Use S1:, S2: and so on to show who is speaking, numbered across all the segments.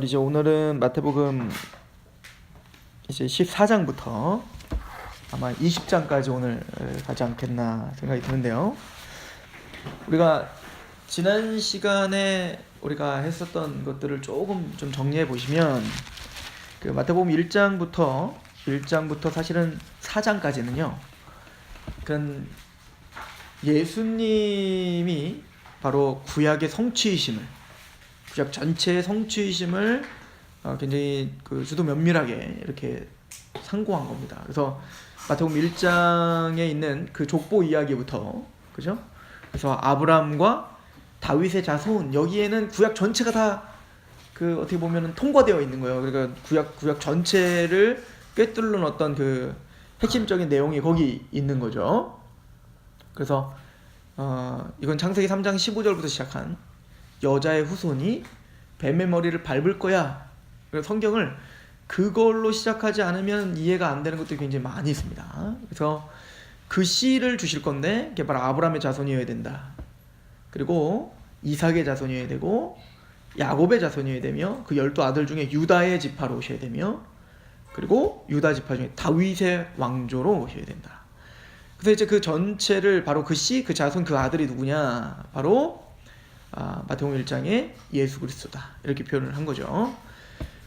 S1: 이제 오늘은 마태복음 이제 14장부터 아마 20장까지 오늘 가지 않겠나 생각이 드는데요. 우리가 지난 시간에 우리가 했었던 것들을 조금 좀 정리해 보시면 그 마태복음 1장부터 사실은 4장까지는요. 그런 예수님이 바로 구약의 성취이심을, 구약 전체의 성취이심을 굉장히 그 주도 면밀하게 이렇게 상고한 겁니다. 그래서 마태복음 1장에 있는 그 족보 이야기부터, 그죠? 그래서 아브라함과 다윗의 자손, 여기에는 구약 전체가 다 그 어떻게 보면은 통과되어 있는 거예요. 그러니까 구약 전체를 꿰뚫는 어떤 그 핵심적인 내용이 거기 있는 거죠. 그래서 이건 창세기 3장 15절부터 시작한 여자의 후손이 뱀의 머리를 밟을 거야. 성경을 그걸로 시작하지 않으면 이해가 안 되는 것들이 굉장히 많이 있습니다. 그래서 그 씨를 주실 건데 그게 바로 아브라함의 자손이어야 된다. 그리고 이삭의 자손이어야 되고 야곱의 자손이어야 되며 그 12아들 중에 유다의 지파로 오셔야 되며 그리고 유다 지파 중에 다윗의 왕조로 오셔야 된다. 그래서 이제 그 전체를 바로 그 씨, 그 자손, 그 아들이 누구냐? 바로 마태복음 1장에 예수 그리스도다. 이렇게 표현을 한 거죠.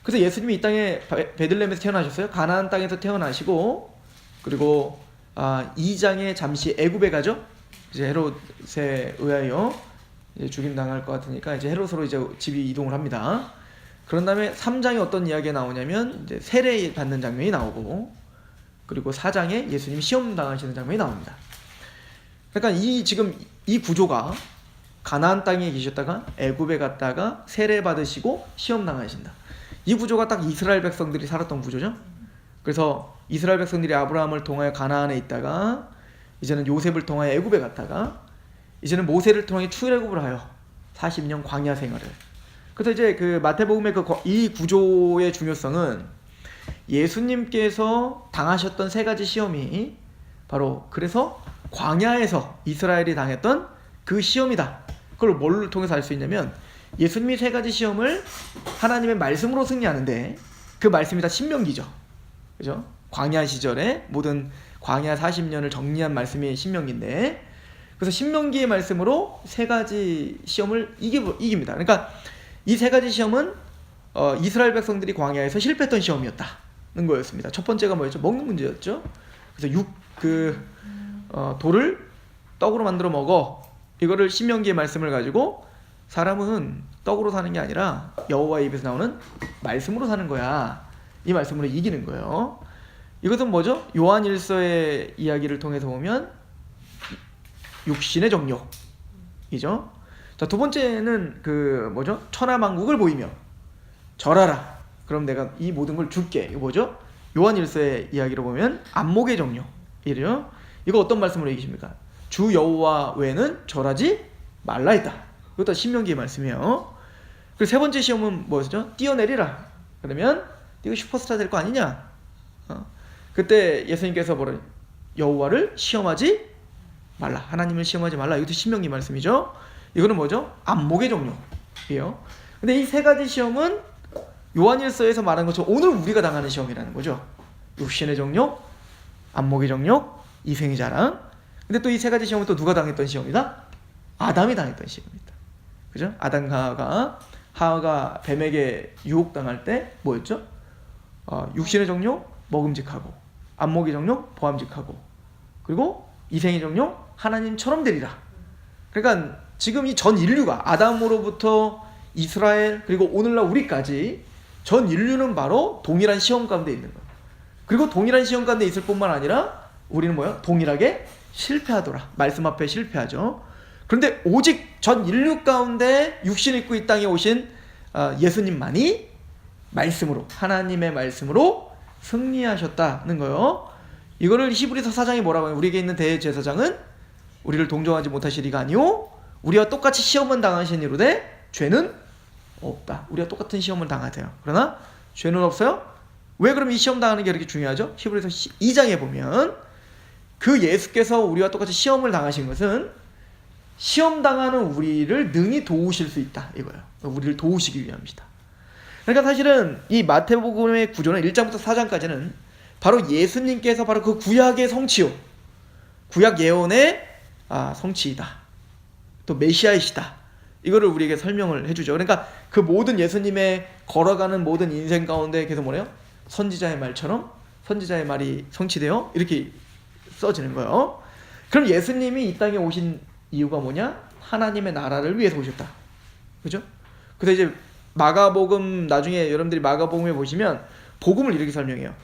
S1: 그래서 예수님이 이 땅에 베들레헴에서 태어나셨어요. 가나안 땅에서 태어나시고 그리고 2장에 잠시 애굽에 가죠. 이제 헤롯에 의하여 이제 죽임 당할 것 같으니까 이제 헤롯으로 이제 집이 이동을 합니다. 그런 다음에 3장에 어떤 이야기가 나오냐면 이제 세례 받는 장면이 나오고 그리고 4장에 예수님 시험 당하시는 장면이 나옵니다. 그러니까 지금 이 구조가 가나안 땅에 계셨다가 애굽에 갔다가 세례 받으시고 시험 당하신다. 이 구조가 딱 이스라엘 백성들이 살았던 구조죠. 그래서 이스라엘 백성들이 아브라함을 통하여 가나안에 있다가 이제는 요셉을 통하여 애굽에 갔다가 이제는 모세를 통해 출애굽을 하여 40년 광야 생활을. 그래서 이제 그 마태복음의 이 구조의 중요성은 예수님께서 당하셨던 세 가지 시험이 바로 그래서 광야에서 이스라엘이 당했던 그 시험이다. 그걸 뭘 통해서 알 수 있냐면 예수님이 세 가지 시험을 하나님의 말씀으로 승리하는데 그 말씀이 다 신명기죠. 그죠? 광야 시절에 모든 광야 40년을 정리한 말씀이 신명기인데 그래서 신명기의 말씀으로 세 가지 시험을 이깁니다. 그러니까 이 세 가지 시험은 이스라엘 백성들이 광야에서 실패했던 시험이었다는 거였습니다. 첫 번째가 뭐였죠? 먹는 문제였죠. 그래서 돌을 떡으로 만들어 먹어. 이거를 신명기의 말씀을 가지고 사람은 떡으로 사는 게 아니라 여호와의 입에서 나오는 말씀으로 사는 거야. 이 말씀으로 이기는 거예요. 이것은 뭐죠? 요한일서의 이야기를 통해서 보면 육신의 정욕이죠. 자, 두 번째는 그 뭐죠? 천하만국을 보이며 절하라. 그럼 내가 이 모든 걸 줄게. 이거 뭐죠? 요한일서의 이야기로 보면 안목의 정욕이죠. 이거 어떤 말씀으로 이기십니까? 주 여호와 외에는 절하지 말라 했다. 이것도 신명기의 말씀이에요. 그리고 세 번째 시험은 뭐였죠? 뛰어내리라. 그러면 이거 슈퍼스타 될 거 아니냐? 그때 예수님께서 뭐라 여호와를 시험하지 말라. 하나님을 시험하지 말라. 이것도 신명기 말씀이죠. 이거는 뭐죠? 안목의 정욕이에요. 근데 이 세 가지 시험은 요한일서에서 말한 것처럼 오늘 우리가 당하는 시험이라는 거죠. 육신의 정욕, 안목의 정욕, 이생의 자랑. 근데 또 이 세 가지 시험은 또 누가 당했던 시험이다? 아담이 당했던 시험입니다. 그죠? 아담과 하와가 뱀에게 유혹당할 때 뭐였죠? 육신의 정욕, 먹음직하고 안목의 정욕, 보암직하고 그리고 이생의 정욕, 하나님처럼 되리라. 그러니까 지금 이 전 인류가 아담으로부터 이스라엘 그리고 오늘날 우리까지 전 인류는 바로 동일한 시험 가운데 있는 거예요. 그리고 동일한 시험 가운데 있을 뿐만 아니라 우리는 뭐예요? 동일하게 실패하더라. 말씀 앞에 실패하죠. 그런데 오직 전 인류 가운데 육신 입고 이 땅에 오신 예수님만이 말씀으로 하나님의 말씀으로 승리하셨다는 거예요. 이거를 히브리서 4장이 뭐라고 해요? 우리에게 있는 대제사장은 우리를 동정하지 못하시리가 아니오 우리와 똑같이 시험은 당하시니로되 죄는 없다. 우리와 똑같은 시험을 당하세요. 그러나 죄는 없어요? 왜 그럼 이 시험 당하는 게 이렇게 중요하죠? 히브리서 2장에 보면 그 예수께서 우리와 똑같이 시험을 당하신 것은 시험 당하는 우리를 능히 도우실 수 있다 이거예요. 우리를 도우시기 위함이다. 그러니까 사실은 이 마태복음의 구조는 1장부터 4장까지는 바로 예수님께서 바로 그 구약의 성취요, 구약 예언의 성취이다, 또 메시아이시다, 이거를 우리에게 설명을 해주죠. 그러니까 그 모든 예수님의 걸어가는 모든 인생 가운데 계속 뭐래요? 선지자의 말처럼 선지자의 말이 성취되어 이렇게 써지는 거예요. 그럼 예수님이 이 땅에 오신 이유가 뭐냐? 하나님의 나라를 위해서 오셨다. 그죠? 그래서 이제 마가복음, 나중에 여러분들이 마가복음에 보시면 복음을 이렇게 설명해요.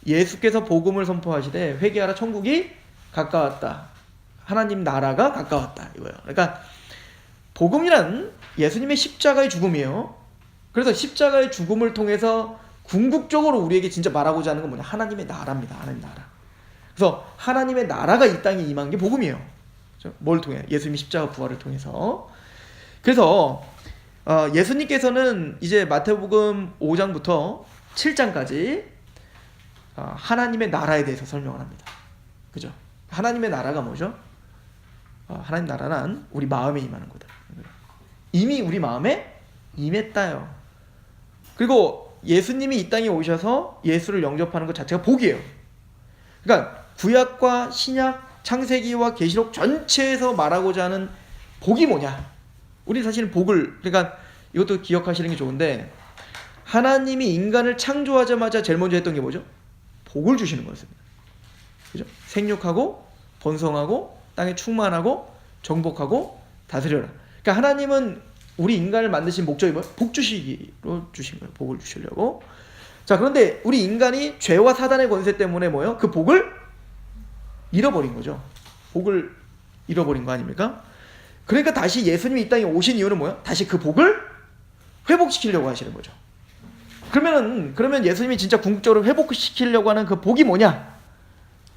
S1: 예수께서 복음을 선포하시되 회개하라, 천국이 가까웠다, 하나님 나라가 가까웠다, 이거예요. 그러니까 복음이란 예수님의 십자가의 죽음이에요. 그래서 십자가의 죽음을 통해서 궁극적으로 우리에게 진짜 말하고자 하는 건 뭐냐? 하나님의 나라입니다. 하나님 나라. 그래서 하나님의 나라가 이 땅에 임한 게 복음이에요. 뭘 통해? 예수님의 십자가 부활을 통해서. 그래서 예수님께서는 이제 마태복음 5장부터 7장까지 하나님의 나라에 대해서 설명을 합니다. 그죠? 하나님의 나라가 뭐죠? 하나님 나라는 우리 마음에 임하는 거다. 이미 우리 마음에 임했다요. 그리고 예수님이 이 땅에 오셔서 예수를 영접하는 것 자체가 복이에요. 그러니까 구약과 신약, 창세기와 계시록 전체에서 말하고자 하는 복이 뭐냐? 우리 사실은 복을, 그러니까 이것도 기억하시는 게 좋은데, 하나님이 인간을 창조하자마자 제일 먼저 했던 게 뭐죠? 복을 주시는 거였습니다. 그죠? 생육하고 번성하고 땅에 충만하고 정복하고 다스려라. 그러니까 하나님은 우리 인간을 만드신 목적이 뭐예요? 복 주시기로 주신 거예요. 복을 주시려고. 자, 그런데 우리 인간이 죄와 사단의 권세 때문에 뭐예요? 그 복을 잃어버린 거죠. 복을 잃어버린 거 아닙니까? 그러니까 다시 예수님이 이 땅에 오신 이유는 뭐예요? 다시 그 복을 회복시키려고 하시는 거죠. 그러면 예수님이 진짜 궁극적으로 회복시키려고 하는 그 복이 뭐냐?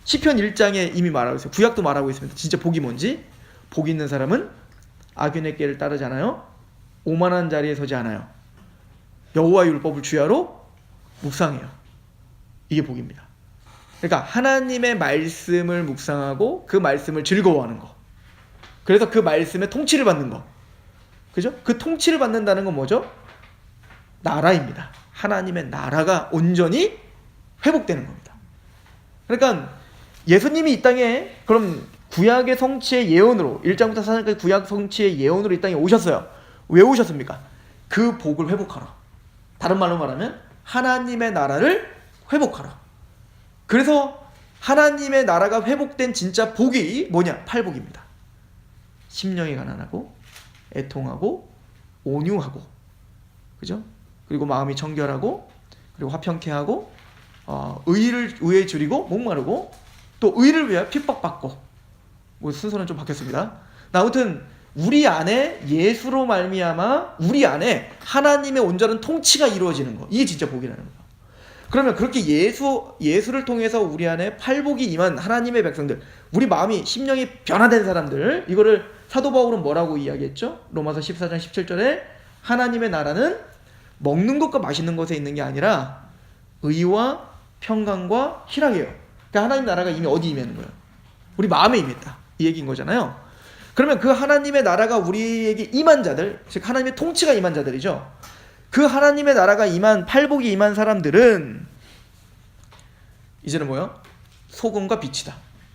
S1: 시편 1장에 이미 말하고 있어요. 구약도 말하고 있습니다. 진짜 복이 뭔지. 복 있는 사람은 악인의 길을 따르지 않아요. 오만한 자리에 서지 않아요. 여호와의 율법을 주야로 묵상해요. 이게 복입니다. 그러니까 하나님의 말씀을 묵상하고 그 말씀을 즐거워하는 거. 그래서 그 말씀의 통치를 받는 거. 그죠? 그 통치를 받는다는 건 뭐죠? 나라입니다. 하나님의 나라가 온전히 회복되는 겁니다. 그러니까 예수님이 이 땅에 그럼 구약의 성취의 예언으로 1장부터 4장까지 구약 성취의 예언으로 이 땅에 오셨어요. 왜 오셨습니까? 그 복을 회복하라. 다른 말로 말하면 하나님의 나라를 회복하라. 그래서 하나님의 나라가 회복된 진짜 복이 뭐냐? 팔복입니다. 심령이 가난하고 애통하고 온유하고, 그죠? 그리고 마음이 청결하고, 그리고 화평케 하고, 의에 줄이고 목마르고, 또 의를 위하여 핍박받고. 뭐 순서는 좀 바뀌었습니다. 아무튼 우리 안에 예수로 말미암아 우리 안에 하나님의 온전한 통치가 이루어지는 거, 이게 진짜 복이라는 거예요. 그러면 그렇게 예수를 통해서 우리 안에 팔복이 임한 하나님의 백성들, 우리 마음이 심령이 변화된 사람들, 이거를 사도 바울은 뭐라고 이야기했죠? 로마서 14장 17절에 하나님의 나라는 먹는 것과 마시는 것에 있는 게 아니라 의와 평강과 희락이에요. 그러니까 하나님 나라가 이미 어디 임하는 거예요? 우리 마음에 임했다, 이 얘기인 거잖아요. 그러면 그 하나님의 나라가 우리에게 임한 자들, 즉 하나님의 통치가 임한 자들이죠. 그 하나님의 나라가 임한, 팔복이 임한 사람들은 이제는 뭐예요? 소금과 빛이다,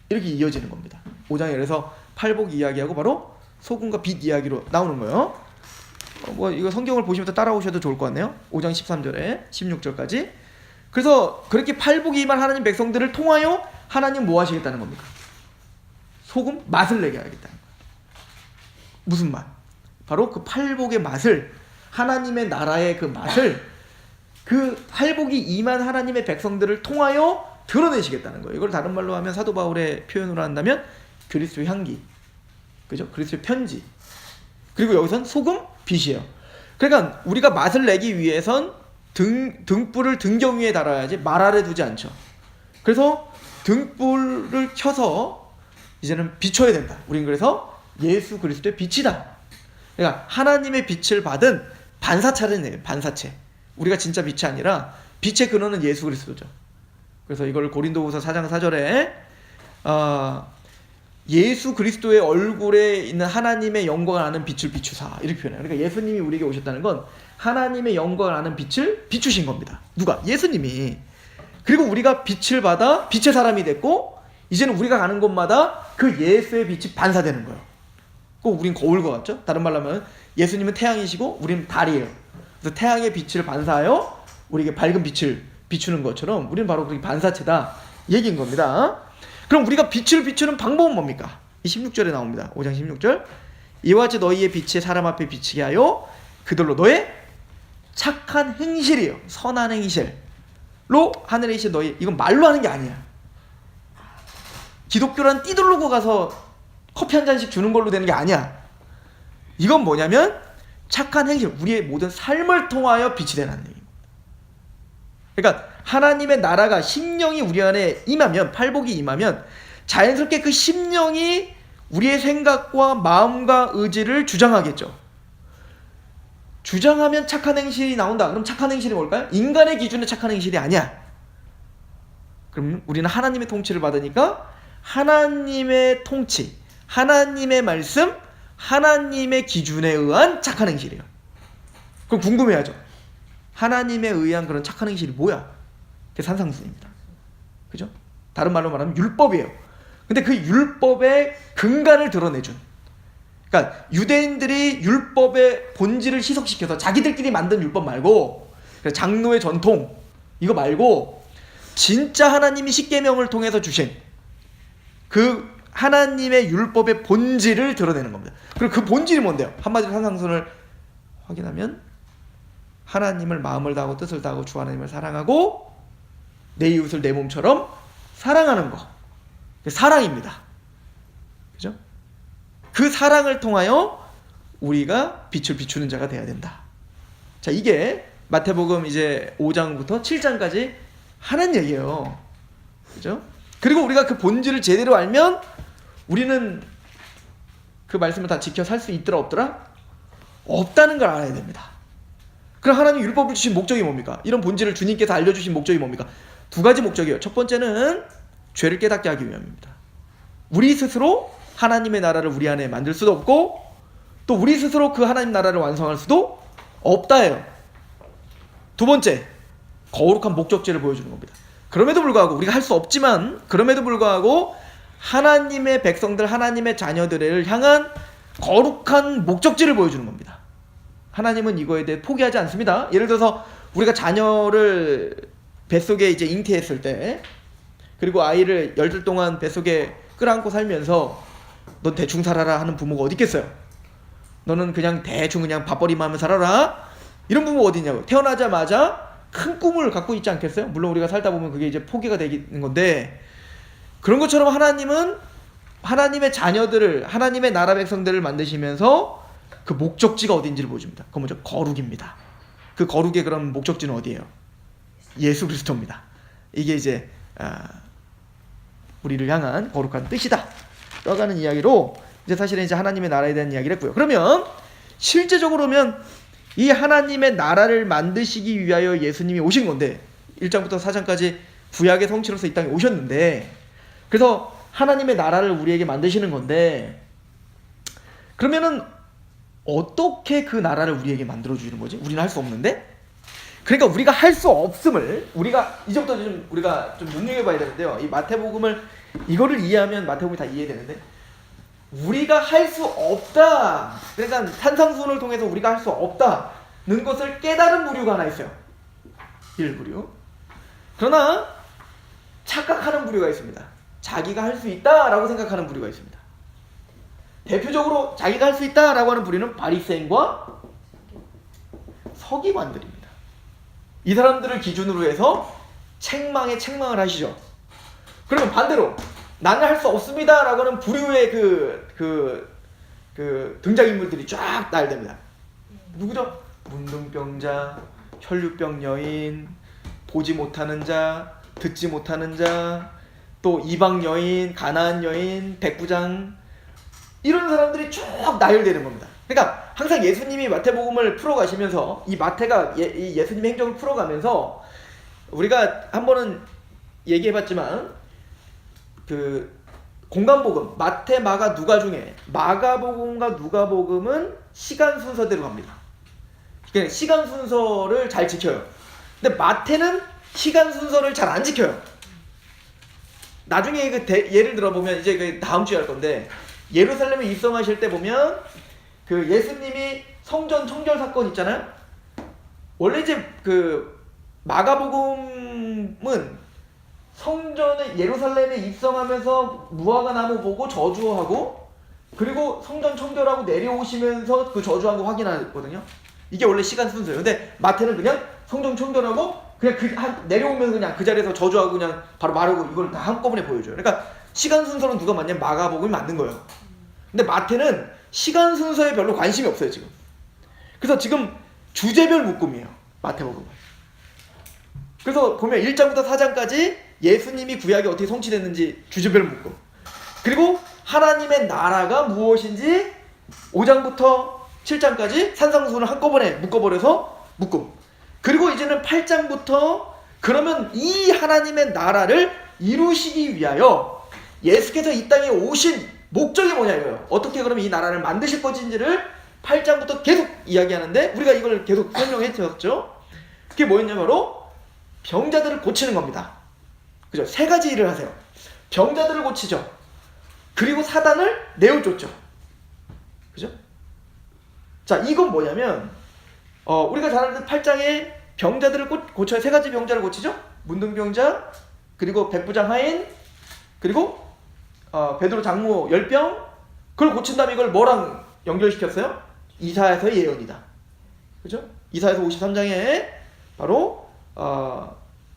S1: 이렇게 이어지는 겁니다. 5장에 그래서 팔복 이야기하고 바로 소금과 빛 이야기로 나오는 거예요. 뭐 이거 성경을 보시면서 따라오셔도 좋을 것 같네요. 5장 13절에 16절까지. 그래서 그렇게 팔복이 임한 하나님 백성들을 통하여 하나님 뭐 하시겠다는 겁니까? 소금 맛을 내게 하겠다는 거예요. 무슨 맛? 바로 그 팔복의 맛을, 하나님의 나라의 그 맛을 그 팔복이 임한 하나님의 백성들을 통하여 드러내시겠다는 거예요. 이걸 다른 말로 하면, 사도 바울의 표현으로 한다면 그리스도의 향기, 그죠? 그리스도의 편지. 그리고 여기선 소금, 빛이에요. 그러니까 우리가 맛을 내기 위해선 등불을 등경 위에 달아야지 말 아래 두지 않죠. 그래서 등불을 켜서 이제는 비춰야 된다. 우린 그래서 예수 그리스도의 빛이다. 그러니까 하나님의 빛을 받은 반사체는 반사체. 우리가 진짜 빛이 아니라 빛의 근원은 예수 그리스도죠. 그래서 이걸 고린도후서 4장 4절에 예수 그리스도의 얼굴에 있는 하나님의 영광을 아는 빛을 비추사 이렇게 표현해요. 그러니까 예수님이 우리에게 오셨다는 건 하나님의 영광을 아는 빛을 비추신 겁니다. 누가? 예수님이. 그리고 우리가 빛을 받아 빛의 사람이 됐고 이제는 우리가 가는 곳마다 그 예수의 빛이 반사되는 거예요. 꼭 우린 거울과 같죠? 다른 말로 하면 예수님은 태양이시고 우리는 달이에요. 그래서 태양의 빛을 반사하여 우리에게 밝은 빛을 비추는 것처럼 우리는 바로 그렇게 반사체다 얘기인 겁니다. 그럼 우리가 빛을 비추는 방법은 뭡니까? 이 16절에 나옵니다. 5장 16절. 이와 같이 너희의 빛이 사람 앞에 비치게 하여 그들로 너의 착한 행실이에요. 선한 행실로 하늘에 계신 너희, 이건 말로 하는 게 아니야. 기독교란 띠두르고 가서 커피 한 잔씩 주는 걸로 되는 게 아니야. 이건 뭐냐면 착한 행실, 우리의 모든 삶을 통하여 빛이 되라는 얘기입니다. 그러니까 하나님의 나라가 심령이 우리 안에 임하면, 팔복이 임하면 자연스럽게 그 심령이 우리의 생각과 마음과 의지를 주장하겠죠. 주장하면 착한 행실이 나온다. 그럼 착한 행실이 뭘까요? 인간의 기준의 착한 행실이 아니야. 그럼 우리는 하나님의 통치를 받으니까 하나님의 통치, 하나님의 말씀, 하나님의 기준에 의한 착한 행실이에요. 그럼 궁금해하죠. 하나님에 의한 그런 착한 행실이 뭐야? 그게 산상수입니다. 그죠? 다른 말로 말하면 율법이에요. 근데 그 율법의 근간을 드러내준, 그러니까 유대인들이 율법의 본질을 희석시켜서 자기들끼리 만든 율법 말고, 장로의 전통 이거 말고 진짜 하나님이 십계명을 통해서 주신 그 하나님의 율법의 본질을 드러내는 겁니다. 그리고 그 본질이 뭔데요? 한마디로 산상순을 확인하면 하나님을 마음을 다하고 뜻을 다하고 주 하나님을 사랑하고 내 이웃을 내 몸처럼 사랑하는 거. 사랑입니다. 그죠? 그 사랑을 통하여 우리가 빛을 비추는 자가 돼야 된다. 자, 이게 마태복음 이제 5장부터 7장까지 하는 얘기예요. 그죠? 그리고 우리가 그 본질을 제대로 알면 우리는 그 말씀을 다 지켜 살 수 있더라 없더라? 없다는 걸 알아야 됩니다. 그럼 하나님 율법을 주신 목적이 뭡니까? 이런 본질을 주님께서 알려주신 목적이 뭡니까? 두 가지 목적이에요. 첫 번째는 죄를 깨닫게 하기 위함입니다. 우리 스스로 하나님의 나라를 우리 안에 만들 수도 없고 또 우리 스스로 그 하나님 나라를 완성할 수도 없다예요. 두 번째, 거룩한 목적지를 보여주는 겁니다. 그럼에도 불구하고 우리가 할 수 없지만 그럼에도 불구하고 하나님의 백성들, 하나님의 자녀들을 향한 거룩한 목적지를 보여주는 겁니다. 하나님은 이거에 대해 포기하지 않습니다. 예를 들어서 우리가 자녀를 뱃속에 이제 잉태했을 때, 그리고 아이를 열흘 동안 뱃속에 끌어안고 살면서 넌 대충 살아라 하는 부모가 어디 있겠어요? 너는 그냥 대충 그냥 밥벌이만 하면 살아라, 이런 부모 어디 있냐고. 태어나자마자 큰 꿈을 갖고 있지 않겠어요? 물론 우리가 살다 보면 그게 이제 포기가 되는 건데, 그런 것처럼 하나님은 하나님의 자녀들을, 하나님의 나라 백성들을 만드시면서 그 목적지가 어딘지를 보여줍니다. 그건 뭐죠? 거룩입니다. 그 거룩의 그런 목적지는 어디예요? 예수 그리스도입니다. 이게 이제 우리를 향한 거룩한 뜻이다 떠가는 이야기로 이제 사실은 이제 하나님의 나라에 대한 이야기를 했고요. 그러면 실제적으로면 이 하나님의 나라를 만드시기 위하여 예수님이 오신 건데, 1장부터 4장까지 구약의 성취로서 이 땅에 오셨는데, 그래서 하나님의 나라를 우리에게 만드시는 건데, 그러면은 어떻게 그 나라를 우리에게 만들어 주시는 거지? 우리는 할 수 없는데? 그러니까 우리가 할 수 없음을 우리가 이제부터 좀 우리가 좀 눈여겨봐야 되는데요. 이 마태복음을, 이거를 이해하면 마태복음이 다 이해되는데, 우리가 할 수 없다, 그러니까 산상수훈을 통해서 우리가 할 수 없다는 것을 깨달은 부류가 하나 있어요. 1부류. 그러나 착각하는 부류가 있습니다. 자기가 할 수 있다라고 생각하는 부류가 있습니다. 대표적으로 자기가 할 수 있다라고 하는 부류는 바리새인과 서기관들입니다. 이 사람들을 기준으로 해서 책망에 책망을 하시죠. 그러면 반대로 나는 할 수 없습니다라고 하는 부류의 그 등장인물들이 쫙 나열됩니다. 누구죠? 문둥병자, 혈류병 여인, 보지 못하는 자, 듣지 못하는 자, 또 이방 여인, 가나안 여인, 백부장, 이런 사람들이 쭉 나열되는 겁니다. 그러니까 항상 예수님이 마태복음을 풀어가시면서, 이 마태가 이 예수님의 행적을 풀어가면서, 우리가 한 번은 얘기해봤지만 그 공간복음 마태, 마가, 누가 중에 마가복음과 누가복음은 시간 순서대로 갑니다. 그러니까 시간 순서를 잘 지켜요. 근데 마태는 시간 순서를 잘 안 지켜요. 나중에 예를 들어보면 이제 그 다음 주에 할 건데, 예루살렘에 입성하실 때 보면 그 예수님이 성전 청결 사건 있잖아요. 원래 이제 그 마가복음은 성전에 예루살렘에 입성하면서 무화과 나무 보고 저주하고, 그리고 성전 청결하고 내려오시면서 그 저주한 거 확인하거든요. 이게 원래 시간 순서예요. 근데 마태는 그냥 성전 청결하고 그냥 내려오면서 그냥 그 자리에서 저주하고 그냥 바로 마르고, 이걸 다 한꺼번에 보여줘요. 그러니까 시간 순서는 누가 맞냐면 마가복음이 맞는 거예요. 근데 마태는 시간 순서에 별로 관심이 없어요 지금. 그래서 지금 주제별 묶음이에요 마태복음은. 그래서 보면 1장부터 4장까지 예수님이 구약이 어떻게 성취됐는지 주제별 묶음, 그리고 하나님의 나라가 무엇인지 5장부터 7장까지 산상수훈을 한꺼번에 묶어버려서 묶음, 그리고 이제는 8장부터 그러면 이 하나님의 나라를 이루시기 위하여 예수께서 이 땅에 오신 목적이 뭐냐 이거예요. 어떻게 그러면 이 나라를 만드실 것인지를 8장부터 계속 이야기하는데, 우리가 이걸 계속 설명했었죠. 그게 뭐였냐면 바로 병자들을 고치는 겁니다. 그죠? 세 가지 일을 하세요. 병자들을 고치죠. 그리고 사단을 내어쫓죠. 그죠? 자, 이건 뭐냐면 우리가 잘 아는 8장에 병자들을 고쳐요. 세 가지 병자를 고치죠. 문둥병자, 그리고 백부장 하인, 그리고 베드로 장모 열병. 그걸 고친 다음에 이걸 뭐랑 연결시켰어요? 이사야서의 예언이다. 그죠? 이사야서 53장에 바로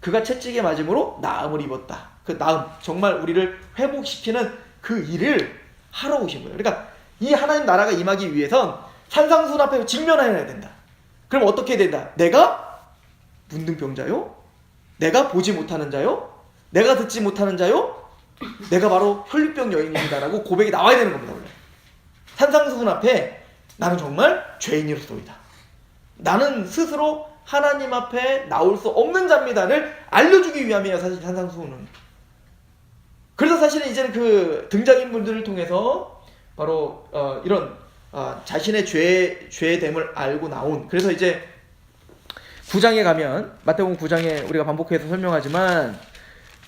S1: 그가 채찍에 맞음으로 나음을 입었다. 그 나음, 정말 우리를 회복시키는 그 일을 하러 오신 거예요. 그러니까 이 하나님 나라가 임하기 위해선 산상수훈 앞에 직면해야 된다. 그럼 어떻게 해야 된다? 내가 문둥병자요? 내가 보지 못하는 자요? 내가 듣지 못하는 자요? 내가 바로 혈류병 여인입니다라고 고백이 나와야 되는 겁니다. 원래 산상수훈 앞에 나는 정말 죄인으로서이다, 나는 스스로 하나님 앞에 나올 수 없는 자입니다를 알려주기 위함이에요. 사실 산상수훈은. 그래서 사실은 이제는 그 등장인물들을 통해서 바로 이런 자신의 죄됨을 알고 나온, 그래서 이제 9장에 가면, 마태복음 9장에 우리가 반복해서 설명하지만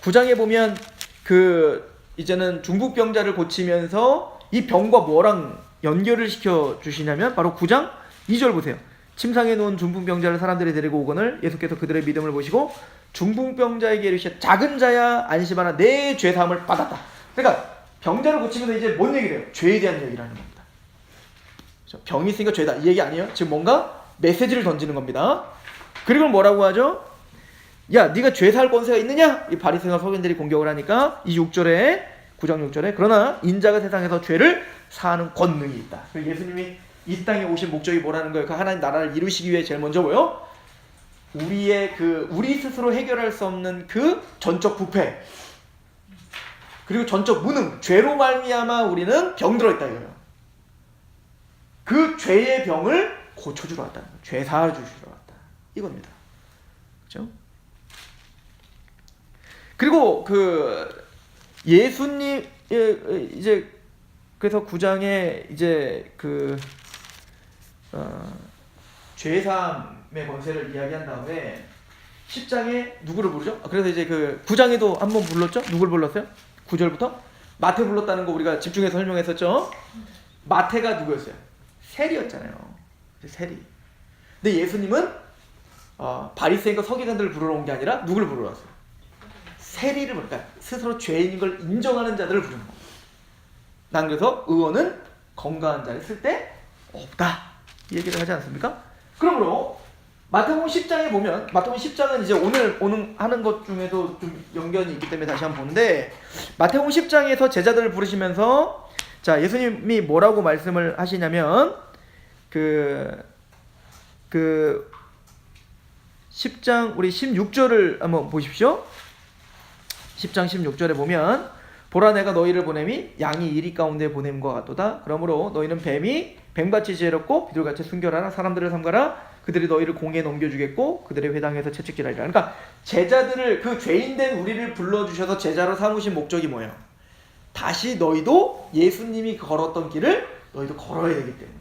S1: 9장에 보면 그 이제는 중풍병자를 고치면서 이 병과 뭐랑 연결을 시켜 주시냐면 바로 9장 2절 보세요. 침상에 누운 중풍병자를 사람들이 데리고 오거늘 예수께서 그들의 믿음을 보시고 중풍병자에게 이르시되 작은 자야 안심하라, 내 죄사함을 받았다. 그러니까 병자를 고치면서 이제 뭔 얘기를 해요? 죄에 대한 얘기를 하는 겁니다. 병이 있으니까 죄다 이 얘기 아니에요. 지금 뭔가 메시지를 던지는 겁니다. 그리고 뭐라고 하죠? 야, 네가 죄 살 권세가 있느냐? 이 바리새인과 서기관들이 공격을 하니까 이 6절에 9장 6절에 그러나 인자가 세상에서 죄를 사하는 권능이 있다. 예수님이 이 땅에 오신 목적이 뭐라는 거예요? 그 하나님 나라를 이루시기 위해 제일 먼저 뭐요? 우리 스스로 해결할 수 없는 그 전적 부패, 그리고 전적 무능, 죄로 말미암아 우리는 병들어 있다 이거예요. 그 죄의 병을 고쳐주러 왔다는 거예요. 죄 사주시러 왔다 이겁니다. 그렇죠? 그리고 그 예수님 이제 그래서 9장에 이제 그 죄사함의 권세를 이야기한 다음에 10장에 누구를 부르죠? 그래서 이제 그 9장에도 한번 불렀죠? 누굴 불렀어요? 9절부터 마태 불렀다는 거 우리가 집중해서 설명했었죠? 마태가 누구였어요? 세리였잖아요. 세리. 근데 예수님은 바리새인과 서기관들을 부르러 온 게 아니라 누구를 부르러 왔어요? 세리를 부르니까 스스로 죄인인 걸 인정하는 자들을 부르는 겁니다. 난 그래서 의원은 건강한 자를 쓸 때 없다 이 얘기를 하지 않습니까? 그러므로 마태복음 10장에 보면, 마태복음 10장은 이제 오늘 하는 것 중에도 좀 연관이 있기 때문에 다시 한번 보는데, 마태복음 10장에서 제자들을 부르시면서 자, 예수님이 뭐라고 말씀을 하시냐면 그 10장 우리 16절을 한번 보십시오. 10장 16절에 보면 보라 내가 너희를 보냄이 양이 이리 가운데 보냄과 같도다. 그러므로 너희는 뱀같이 지혜롭고 비둘같이 순결하라. 사람들을 삼가라. 그들이 너희를 공에 넘겨주겠고 그들의 회당에서 채찍질하리라. 그러니까 제자들을, 그 죄인된 우리를 불러주셔서 제자로 삼으신 목적이 뭐예요? 다시 너희도 예수님이 걸었던 길을 너희도 걸어야 되기 때문에.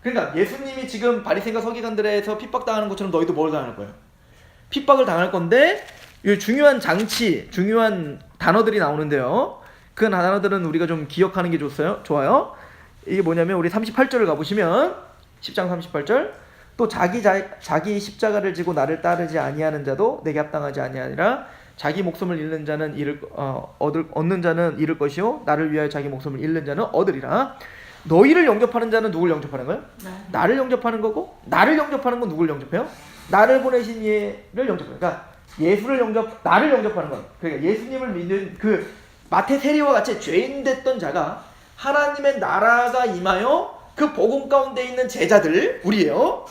S1: 그러니까 예수님이 지금 바리새인과 서기관들에서 핍박당하는 것처럼 너희도 뭘 당할 거예요? 핍박을 당할 건데 이 중요한 장치, 중요한 단어들이 나오는데요. 그 단어들은 우리가 좀 기억하는 게 좋아요. 이게 뭐냐면 우리 38절을 가보시면 10장 38절 또 자기 십자가를 지고 나를 따르지 아니하는 자도 내게 합당하지 아니하니라. 자기 목숨을 잃는 자는 얻는 자는 잃을 것이요 나를 위하여 자기 목숨을 잃는 자는 얻으리라. 너희를 영접하는 자는 누굴 영접하는 거예요? 나를 영접하는 거고, 나를 영접하는 건 누굴 영접해요? 나를 보내신 이를 영접해요. 그러니까 나를 영접하는 건, 그러니까 예수님을 믿는 그 마태 세리와 같이 죄인 됐던 자가 하나님의 나라가 임하여 그 복음 가운데 있는 제자들, 우리예요.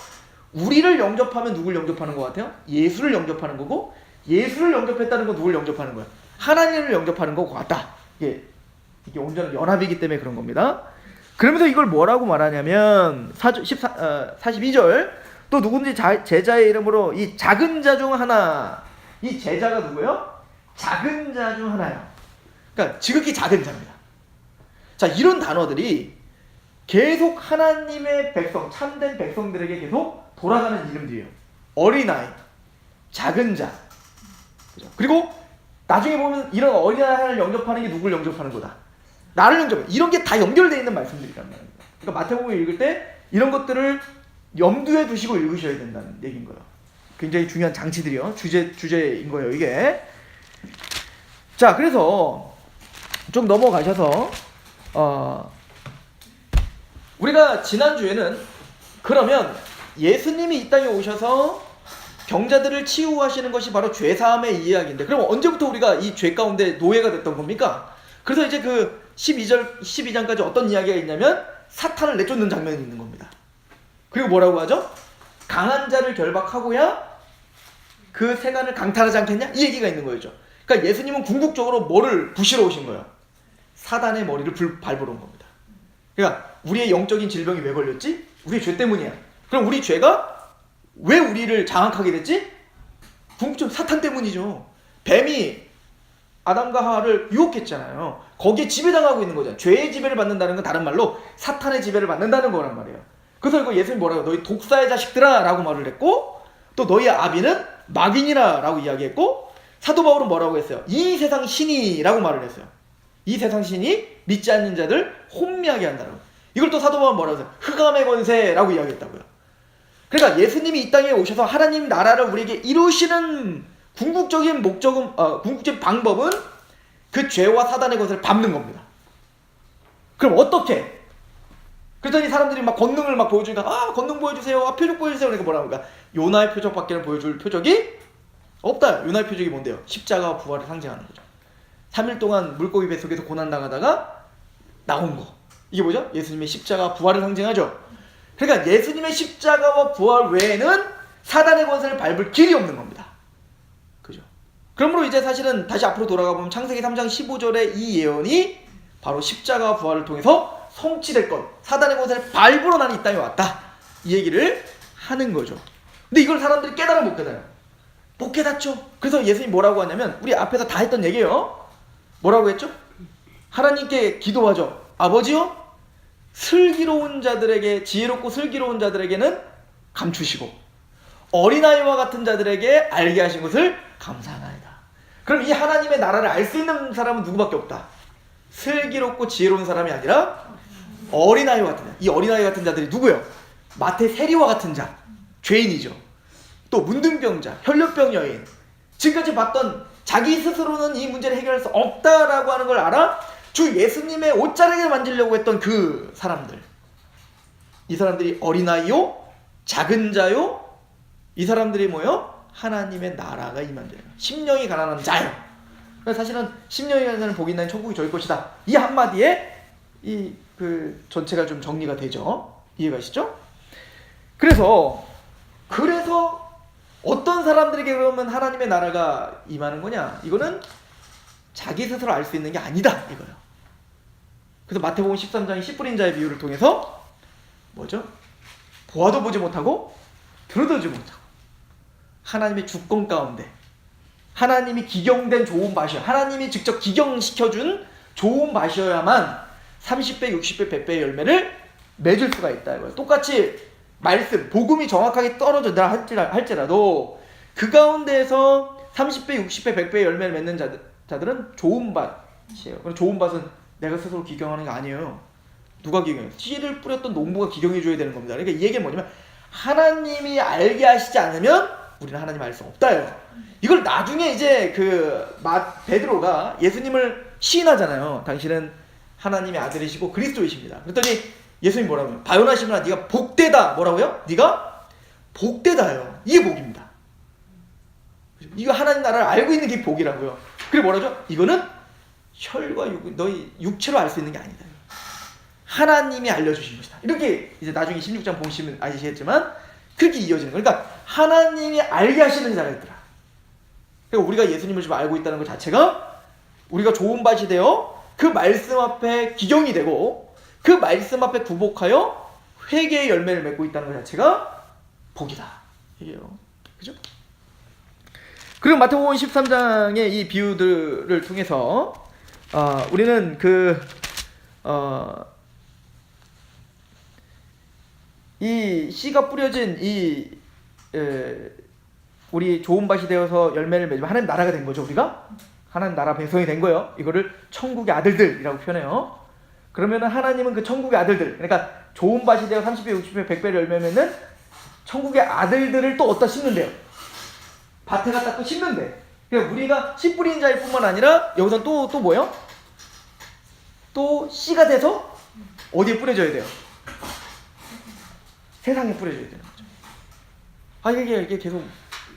S1: 우리를 영접하면 누굴 영접하는 것 같아요? 예수를 영접하는 거고, 예수를 영접했다는 건 누굴 영접하는 거예요? 하나님을 영접하는 것 같다. 이게 온전한 연합이기 때문에 그런 겁니다. 그러면서 이걸 뭐라고 말하냐면 42절 또 누군지 제자의 이름으로 이 작은 자 중 하나, 이 제자가 누구예요? 작은 자 중 하나예요. 그러니까 지극히 작은 자입니다. 자, 이런 단어들이 계속 하나님의 백성, 참된 백성들에게 계속 돌아가는 이름들이에요. 어린아이, 작은 자. 그죠? 그리고 나중에 보면 이런 어린아이를 영접하는 게 누굴 영접하는 거다? 나를 영접해. 이런 게 다 연결되어 있는 말씀들이란 말입니다. 그러니까 마태복음 읽을 때 이런 것들을 염두에 두시고 읽으셔야 된다는 얘기인 거예요. 굉장히 중요한 장치들이요. 주제인 거예요, 이게. 자, 그래서 좀 넘어가셔서 우리가 지난주에는 그러면 예수님이 이 땅에 오셔서 병자들을 치유하시는 것이 바로 죄사함의 이야기인데, 그럼 언제부터 우리가 이 죄 가운데 노예가 됐던 겁니까? 그래서 이제 그 12장까지 어떤 이야기가 있냐면 사탄을 내쫓는 장면이 있는 겁니다. 그리고 뭐라고 하죠? 강한 자를 결박하고야 그 세간을 강탈하지 않겠냐? 이 얘기가 있는 거죠. 그러니까 예수님은 궁극적으로 뭐를 부시러 오신 거예요? 사단의 머리를 밟으러 온 겁니다. 그러니까 우리의 영적인 질병이 왜 걸렸지? 우리의 죄 때문이야. 그럼 우리 죄가 왜 우리를 장악하게 됐지? 궁극적으로 사탄 때문이죠. 뱀이 아담과 하와를 유혹했잖아요. 거기에 지배당하고 있는 거잖아요. 죄의 지배를 받는다는 건 다른 말로 사탄의 지배를 받는다는 거란 말이에요. 그래서 이거 예수님 뭐라고, 너희 독사의 자식들아 라고 말을 했고, 또 너희 아비는 마귀니라 라고 이야기했고, 사도 바울은 뭐라고 했어요? 이 세상 신이 라고 말을 했어요. 이 세상 신이 믿지 않는 자들 혼미하게 한다고. 이걸 또 사도 바울은 뭐라고 했어요? 흑암의 권세라고 이야기했다고요. 그러니까 예수님이 이 땅에 오셔서 하나님 나라를 우리에게 이루시는 궁극적인 궁극적인 방법은 그 죄와 사단의 것을 밟는 겁니다. 그럼 어떻게? 그랬더니 사람들이 막 권능을 막 보여주니까 권능 보여주세요, 표적 보여주세요. 그러니까 뭐라고 하니까 요나의 표적밖에는 보여줄 표적이 없다. 요나의 표적이 뭔데요? 십자가와 부활을 상징하는 거죠. 3일 동안 물고기 뱃속에서 고난당하다가 나온 거. 이게 뭐죠? 예수님의 십자가와 부활을 상징하죠. 그러니까 예수님의 십자가와 부활 외에는 사단의 권세를 밟을 길이 없는 겁니다. 그죠? 그러므로 이제 사실은 다시 앞으로 돌아가 보면 창세기 3장 15절의 이 예언이 바로 십자가와 부활을 통해서 성취될 것, 사단의 권세를 밟으러 나는 이 땅에 왔다, 이 얘기를 하는 거죠. 근데 이걸 사람들이 깨달아 못 깨달아요. 못 깨닫죠. 그래서 예수님이 뭐라고 하냐면 우리 앞에서 다 했던 얘기예요. 뭐라고 했죠? 하나님께 기도하죠. 아버지요, 슬기로운 자들에게, 지혜롭고 슬기로운 자들에게는 감추시고 어린아이와 같은 자들에게 알게 하신 것을 감사하나이다. 그럼 이 하나님의 나라를 알 수 있는 사람은 누구밖에 없다? 슬기롭고 지혜로운 사람이 아니라 어린아이와 같은 자. 이 어린아이 같은 자들이 누구예요? 마태 세리와 같은 자, 죄인이죠. 또 문둥병자, 혈류병 여인, 지금까지 봤던 자기 스스로는 이 문제를 해결할 수 없다라고 하는 걸 알아 주 예수님의 옷자락을 만지려고 했던 그 사람들. 이 사람들이 어린아이요, 작은 자요, 이 사람들이 뭐요? 하나님의 나라가 임한 자예요. 심령이 가난한 자예요. 사실은 심령이 가난한 자는 복이 있나니 천국이 저희 것이다. 이 한마디에 이 그 전체가 좀 정리가 되죠. 이해가시죠? 그래서 어떤 사람들에게 그러면 하나님의 나라가 임하는 거냐? 이거는 자기 스스로 알 수 있는 게 아니다, 이거예요. 그래서 마태복음 13장의 씨 뿌린 자의 비유를 통해서 뭐죠? 보아도 보지 못하고 들어도 보지 못하고 하나님의 주권 가운데 하나님이 기경된 좋은 밭이요, 하나님이 직접 기경시켜준 좋은 밭이어야만 30배, 60배, 100배의 열매를 맺을 수가 있다 이거예요. 똑같이 말씀, 복음이 정확하게 떨어진다 할지라도 그 가운데에서 30배, 60배, 100배의 열매를 맺는 자들은 좋은 밭이에요. 좋은 밭은 내가 스스로 기경하는 게 아니에요. 누가 기경해요? 씨를 뿌렸던 농부가 기경해줘야 되는 겁니다. 그러니까 이 얘기는 뭐냐면 하나님이 알게 하시지 않으면 우리는 하나님 알 수 없다요. 이걸 나중에 이제 베드로가 예수님을 시인하잖아요. 당신은 하나님의 아들이시고 그리스도이십니다. 그랬더니 예수님이 뭐라고요? 바요나시므나 네가 복되다. 뭐라고요? 네가 복되다요. 이게 복입니다. 이거 하나님 나라를 알고 있는 게 복이라고요. 그리고 뭐라죠? 이거는 혈과 육, 너희 육체로 알 수 있는 게 아니다. 하나님이 알려주신 것이다. 이렇게 이제 나중에 16장 보시면 아시겠지만 그렇게 이어지는 거예요. 그러니까 하나님이 알게 하시는 자가 있더라. 그러니까 우리가 예수님을 지금 알고 있다는 것 자체가 우리가 좋은 밭이 되어 그 말씀 앞에 기경이 되고 그 말씀 앞에 구복하여 회개의 열매를 맺고 있다는 것 자체가 복이다. 이게요. 그죠? 그리고 마태복음 13장의 이 비유들을 통해서 우리는 이 씨가 뿌려진 우리 좋은 밭이 되어서 열매를 맺으면 하나님 나라가 된 거죠. 우리가 하나님 나라 백성이 된 거예요. 이거를 천국의 아들들이라고 표현해요. 그러면 하나님은 그 천국의 아들들, 그러니까 좋은 밭이 되어 30배, 60배, 100배를 열매 맺는 천국의 아들들을 또 어디다 심는데요? 밭에 갖다 또 심는데. 그러니까 우리가 씨 뿌리는 자일 뿐만 아니라 여기서 또 뭐예요? 또 씨가 돼서 어디에 뿌려져야 돼요? 세상에 뿌려져야 되는 거죠. 이게 계속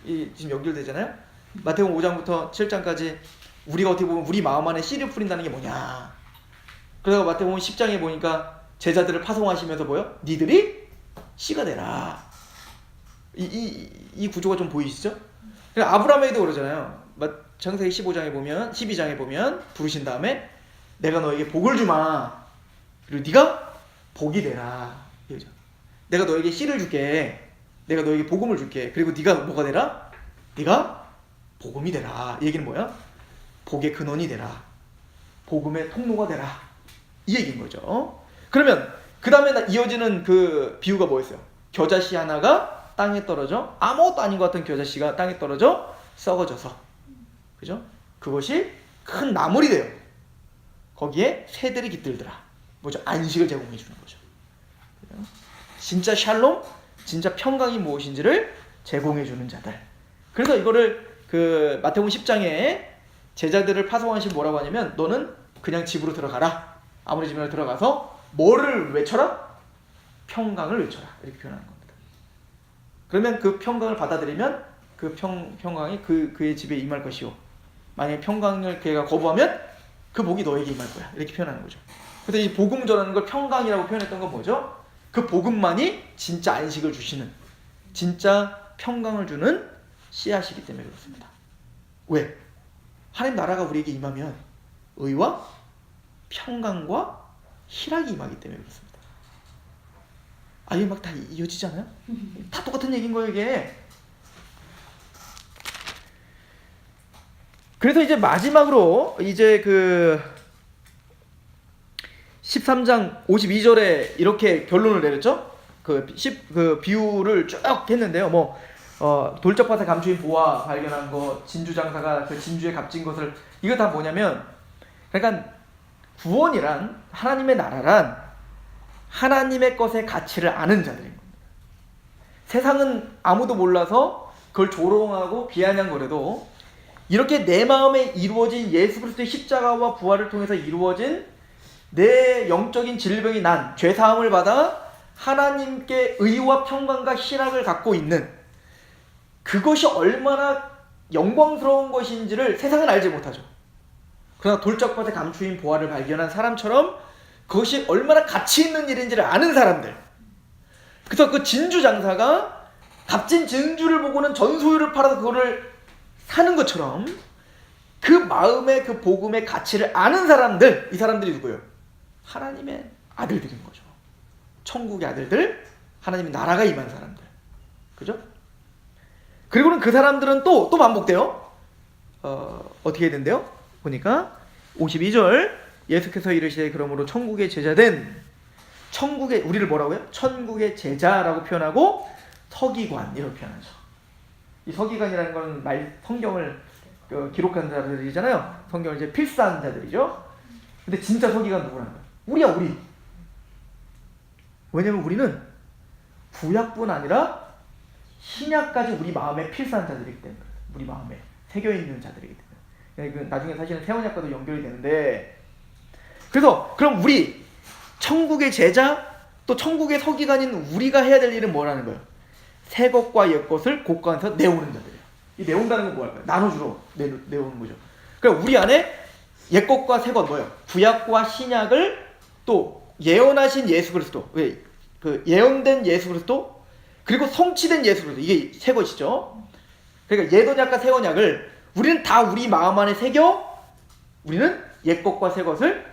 S1: 지금 연결되잖아요. 마태복음 5장부터 7장까지 우리가 어떻게 보면 우리 마음 안에 씨를 뿌린다는 게 뭐냐. 그래서 마태복음 10장에 보니까 제자들을 파송하시면서 뭐요? 니들이 씨가 되라. 이 구조가 좀 보이시죠? 그러니까 아브라함에게도 그러잖아요. 창세기 12장에 보면 부르신 다음에 내가 너에게 복을 주마. 그리고 네가 복이 되라. 이거죠. 내가 너에게 씨를 줄게. 내가 너에게 복음을 줄게. 그리고 네가 뭐가 되라? 네가 복음이 되라. 이 얘기는 뭐야? 복의 근원이 되라. 복음의 통로가 되라. 이 얘기인 거죠. 그러면 그 다음에 이어지는 그 비유가 뭐였어요? 겨자씨 하나가 땅에 떨어져 아무것도 아닌 것 같은 겨자씨가 땅에 떨어져 썩어져서, 그죠? 그것이 큰 나물이 돼요. 거기에 새들이 깃들더라. 뭐죠? 안식을 제공해 주는 거죠. 진짜 샬롬, 진짜 평강이 무엇인지를 제공해 주는 자들. 그래서 이거를 그 마태복음 10장에 제자들을 파송하신 뭐라고 하냐면 너는 그냥 집으로 들어가라. 아무리 집으로 들어가서 뭐를 외쳐라? 평강을 외쳐라. 이렇게 표현하는 겁니다. 그러면 그 평강을 받아들이면 그 평강이 그의 집에 임할 것이요. 만약에 평강을 그가 거부하면 그 복이 너에게 임할 거야. 이렇게 표현하는 거죠. 그래서 이 복음 전하는 걸 평강이라고 표현했던 건 뭐죠? 그 복음만이 진짜 안식을 주시는, 진짜 평강을 주는 씨앗이기 때문에 그렇습니다. 왜? 하나님 나라가 우리에게 임하면 의와 평강과 희락이 임하기 때문에 그렇습니다. 이게 막 다 이어지지 않아요? 다 똑같은 얘기인 거예요, 이게. 그래서 이제 마지막으로 이제 그 13장 52절에 이렇게 결론을 내렸죠. 그 비유를 쭉 했는데요. 돌짝밭에 감추인 보화 발견한 것, 진주 장사가 그 진주에 값진 것을, 이거 다 뭐냐면, 그러니까 구원이란, 하나님의 나라란 하나님의 것의 가치를 아는 자들인 겁니다. 세상은 아무도 몰라서 그걸 조롱하고 비아냥거려도 이렇게 내 마음에 이루어진 예수 그리스도의 십자가와 부활을 통해서 이루어진 내 영적인 질병이 난 죄사함을 받아 하나님께 의와 평강과 희락을 갖고 있는 그것이 얼마나 영광스러운 것인지를 세상은 알지 못하죠. 그러나 돌짝밭에 감추인 보화를 발견한 사람처럼 그것이 얼마나 가치 있는 일인지를 아는 사람들. 그래서 그 진주 장사가 값진 진주를 보고는 전소유를 팔아서 그거를 사는 것처럼 그 마음의 그 복음의 가치를 아는 사람들, 이 사람들이 누구예요? 하나님의 아들들인 거죠. 천국의 아들들, 하나님의 나라가 임한 사람들. 그죠? 그리고는 그 사람들은 또 반복돼요. 어떻게 해야 된대요? 보니까 52절 예수께서 이르시되 그러므로 천국의 제자된 천국의 우리를 뭐라고요? 천국의 제자라고 표현하고 서기관 이렇게 표현하죠. 이 서기관이라는 건 성경을 기록한 자들이잖아요. 성경을 이제 필사한 자들이죠. 근데 진짜 서기관 누구라는 거야? 우리야 우리. 왜냐면 우리는 구약뿐 아니라 신약까지 우리 마음에 필사한 자들이기 때문에 우리 마음에 새겨있는 자들이기 때문에 나중에 사실은 세원약과도 연결이 되는데 그래서 그럼 우리 천국의 제자 또 천국의 서기관인 우리가 해야 될 일은 뭐라는 거예요? 새 것과 옛 것을 곳간에서 내오는 자들이에요. 이 내온다는 건 뭐랄까요? 나눠주러 내오는 거죠. 그러니까 우리 안에 옛 것과 새 것 뭐예요? 구약과 신약을 또 예언하신 예수 그리스도, 그 예언된 예수 그리스도 그리고 성취된 예수 그리스도 이게 새 것이죠. 그러니까 옛 언약과 새 언약을 우리는 다 우리 마음 안에 새겨 우리는 옛 것과 새 것을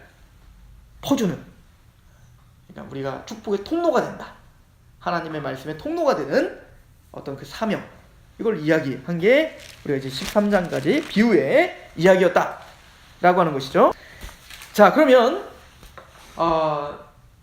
S1: 퍼주는 그러니까 우리가 축복의 통로가 된다. 하나님의 말씀의 통로가 되는 어떤 그 사명 이걸 이야기한 게 우리가 이제 13장까지 비유의 이야기였다라고 하는 것이죠. 자 그러면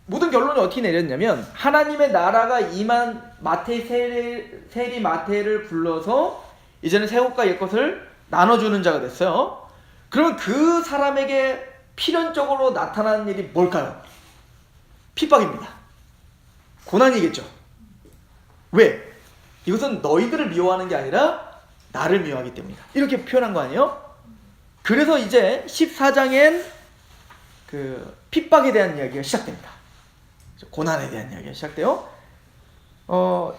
S1: 모든 결론이 어떻게 내렸냐면 하나님의 나라가 임한 세리 마태를 불러서 이제는 새 것과 옛 것을 나눠주는 자가 됐어요. 그러면 그 사람에게 필연적으로 나타나는 일이 뭘까요? 핍박입니다. 고난이겠죠. 왜? 이것은 너희들을 미워하는 게 아니라 나를 미워하기 때문이다. 이렇게 표현한 거 아니에요? 그래서 이제 14장엔 그 핍박에 대한 이야기가 시작됩니다. 고난에 대한 이야기가 시작돼요.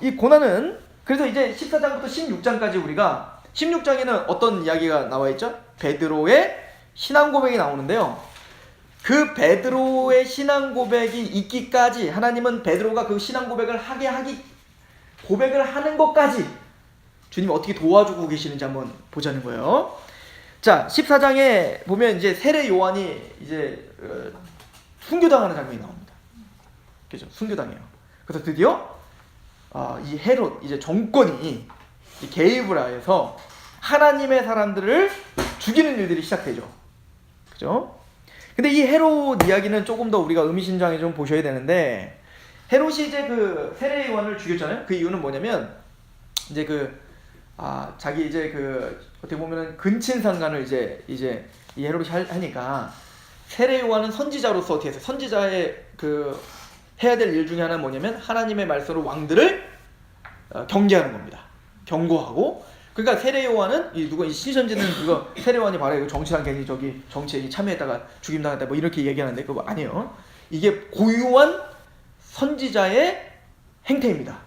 S1: 이 고난은 그래서 이제 14장부터 16장까지 우리가 16장에는 어떤 이야기가 나와 있죠? 베드로의 신앙 고백이 나오는데요. 그 베드로의 신앙 고백이 있기까지 하나님은 베드로가 그 신앙 고백을 고백을 하는 것까지 주님이 어떻게 도와주고 계시는지 한번 보자는 거예요. 자, 14장에 보면 이제 세례 요한이 이제 순교당하는 장면이 나옵니다. 그죠? 순교당해요. 그래서 드디어 이 헤롯 이제 정권이 개입을 하여서 하나님의 사람들을 죽이는 일들이 시작되죠. 그죠? 근데 이 헤롯 이야기는 조금 더 우리가 의미심장하게 좀 보셔야 되는데 헤롯이 이제 그 세례 요한을 죽였잖아요. 그 이유는 뭐냐면 이제 자기 이제 어떻게 보면은 근친상간을 이제 이 헤롯이 하니까 세례 요한은 선지자로서 어떻게 해서 선지자의 해야 될 일 중에 하나는 뭐냐면 하나님의 말씀으로 왕들을 경계하는 겁니다. 경고하고 그러니까 세례 요한은 이 신천지는 이거 세례 요한이 바로 정치랑 괜히 정치에 참여했다가 죽임당했다 뭐 이렇게 얘기하는데 그거 아니에요. 이게 고유한 선지자의 행태입니다.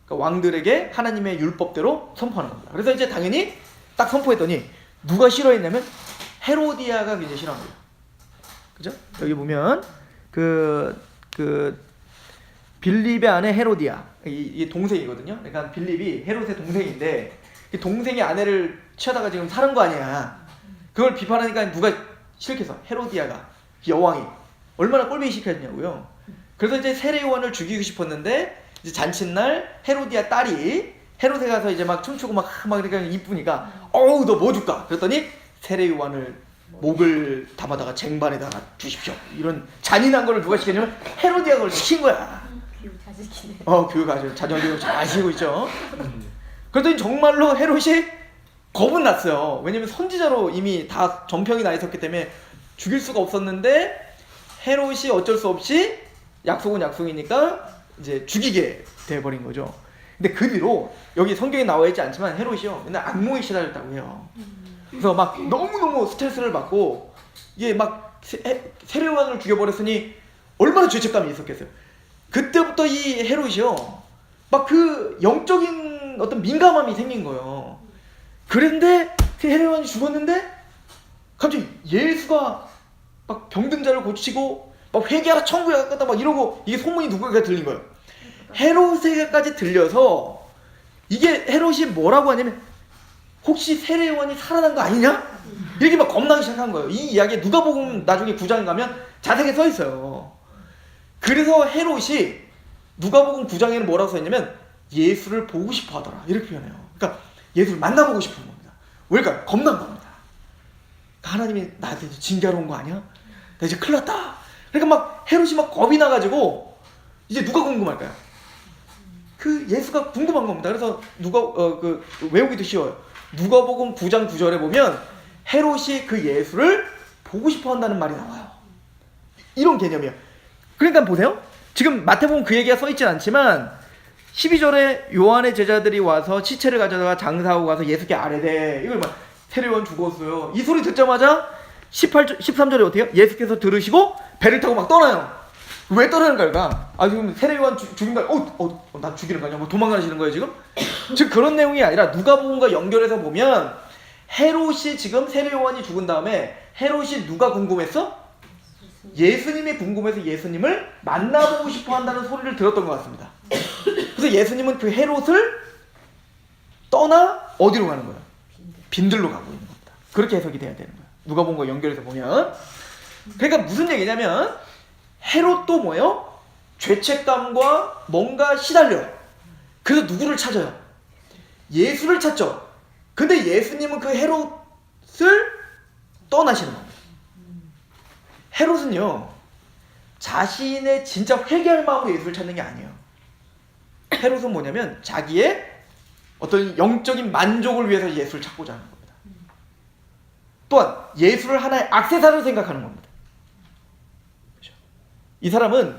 S1: 그러니까 왕들에게 하나님의 율법대로 선포하는 겁니다. 그래서 이제 당연히 딱 선포했더니 누가 싫어했냐면 헤로디아가 굉장히 싫어한 거예요. 그죠? 여기 보면 빌립의 아내 헤로디아 이 동생이거든요. 그러니까 빌립이 헤롯의 동생인데 이 동생이 아내를 취하다가 지금 사는 거 아니야. 그걸 비판하니까 누가 싫겠어? 헤로디아가 여왕이 얼마나 꼴보기 싫겠냐고요. 그래서 이제 세례 요한을 죽이고 싶었는데 이제 잔칫날 헤로디아 딸이 헤롯에 가서 이제 막 춤추고 막 그러니까 이쁘니까 어우 너 뭐 줄까? 그랬더니 세례 요한을 목을 담아다가 쟁반에다가 주십시오. 이런 잔인한 거를 누가 시켰냐면 헤로디아가 그걸 시킨 거야.
S2: 교육 잘 시키네.
S1: 교육 아주 자녀 교육 잘 시키고 있죠. 그랬더니 정말로 헤롯이 겁은 났어요. 왜냐면 선지자로 이미 다 정평이 나 있었기 때문에 죽일 수가 없었는데 헤롯이 어쩔 수 없이 약속은 약속이니까 이제 죽이게 돼버린 거죠. 근데 그 뒤로 여기 성경에 나와 있지 않지만 헤롯이요 맨날 악몽에 시달렸다고 해요. 그래서 막 너무너무 스트레스를 받고 이게 막 세례 요한을 죽여버렸으니 얼마나 죄책감이 있었겠어요. 그때부터 이 헤롯이요 막 그 영적인 어떤 민감함이 생긴 거예요. 그런데 세례 요한이 죽었는데 갑자기 예수가 막 병든 자를 고치고 막 회개하라 천국에 갔다 막 이러고 이게 소문이 누구에게 들린 거예요. 헤롯에게까지 들려서 이게 헤롯이 뭐라고 하냐면 혹시 세례 요한이 살아난 거 아니냐? 이렇게 막 겁나기 시작한 거예요. 이 이야기에 누가복음 나중에 9장에 가면 자세하게 써 있어요. 그래서 헤롯이 누가복음 9장에는 뭐라고 써 있냐면 예수를 보고 싶어 하더라 이렇게 표현해요. 그러니까 예수를 만나보고 싶은 겁니다. 왜일까요? 겁난 겁니다. 하나님이 나한테 징계하러 온 거 아니야? 이제 큰일 났다. 그러니까 막 헤롯이 막 겁이 나가지고 이제 누가 궁금할까요? 그 예수가 궁금한 겁니다. 그래서 그 외우기도 쉬워요. 누가복음 9장 9절에 보면 헤롯이 그 예수를 보고 싶어 한다는 말이 나와요. 이런 개념이에요. 그러니까 보세요. 지금 마태복음 그 얘기가 써있진 않지만 12절에 요한의 제자들이 와서 시체를 가져다가 장사하고 가서 예수께 아뢰되 이걸 막 세례요한 죽었어요. 이 소리 듣자마자 13절에 어때요? 예수께서 들으시고 배를 타고 막 떠나요. 왜 떠나는 걸까? 지금 세례요한 죽인 거, 나 죽이는 거 아니야? 뭐 도망가시는 거예요 지금? 즉 그런 내용이 아니라 누가복음과 연결해서 보면 헤롯이 지금 세례요한이 죽은 다음에 헤롯이 누가 궁금했어? 예수님이 궁금해서 예수님을 만나보고 싶어 한다는 소리를 들었던 것 같습니다. 그래서 예수님은 그 헤롯을 떠나 어디로 가는 거예요? 빈들로 가고 있는 겁니다. 그렇게 해석이 돼야 되는 거예요. 누가복음과 연결해서 보면. 그러니까 무슨 얘기냐면 헤롯도 뭐예요? 죄책감과 뭔가 시달려요. 그래서 누구를 찾아요? 예수를 찾죠. 근데 예수님은 그 헤롯을 떠나시는 겁니다. 헤롯은요 자신의 진짜 회개할 마음으로 예수를 찾는 게 아니에요. 헤롯은 뭐냐면 자기의 어떤 영적인 만족을 위해서 예수를 찾고자 하는 겁니다. 또한 예수를 하나의 액세서리로 생각하는 겁니다. 그렇죠? 이 사람은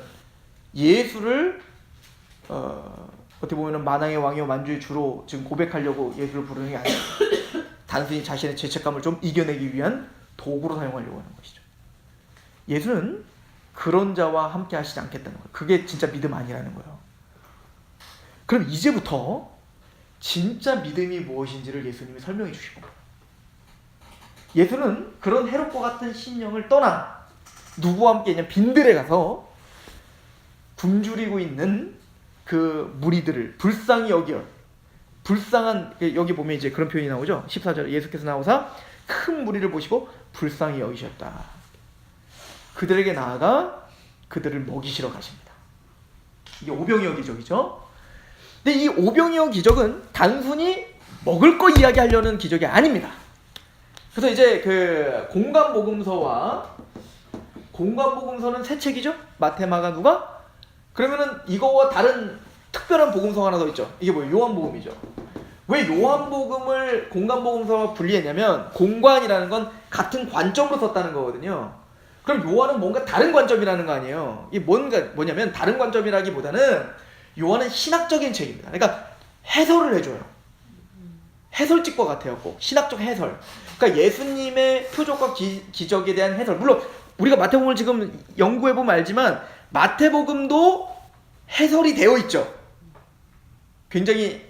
S1: 예수를 어떻게 보면 만왕의 왕이요 만주의 주로 지금 고백하려고 예수를 부르는 게 아니라 단순히 자신의 죄책감을 좀 이겨내기 위한 도구로 사용하려고 하는 것이죠. 예수는 그런 자와 함께 하시지 않겠다는 거예요. 그게 진짜 믿음 아니라는 거예요. 그럼 이제부터 진짜 믿음이 무엇인지를 예수님이 설명해 주실 겁니다. 예수는 그런 헤롯과 같은 신령을 떠나 누구와 함께 있냐 빈들에 가서 굶주리고 있는 그 무리들을 불쌍히 여겨 불쌍한 여기 보면 이제 그런 표현이 나오죠. 14절에 예수께서 나오사 큰 무리를 보시고 불쌍히 여기셨다. 그들에게 나아가 그들을 먹이시러 가십니다. 이게 오병이어 기적이죠. 근데 이 오병이어 기적은 단순히 먹을 거 이야기하려는 기적이 아닙니다. 그래서 이제 그 공관복음서는 세 책이죠. 마태, 마가, 누가. 그러면은 이거와 다른 특별한 복음서가 하나 더 있죠. 이게 뭐예요? 요한복음이죠. 왜 요한복음을 공관복음서와 분리했냐면 공관이라는 건 같은 관점으로 썼다는 거거든요. 그럼 요한은 뭔가 다른 관점이라는 거 아니에요. 이게 뭐냐면 다른 관점이라기보다는 요한은 신학적인 책입니다. 그러니까 해설을 해줘요. 해설집과 같아요. 꼭 신학적 해설. 그러니까 예수님의 표적과 기적에 대한 해설. 물론 우리가 마태복음을 지금 연구해보면 알지만 마태복음도 해설이 되어 있죠. 굉장히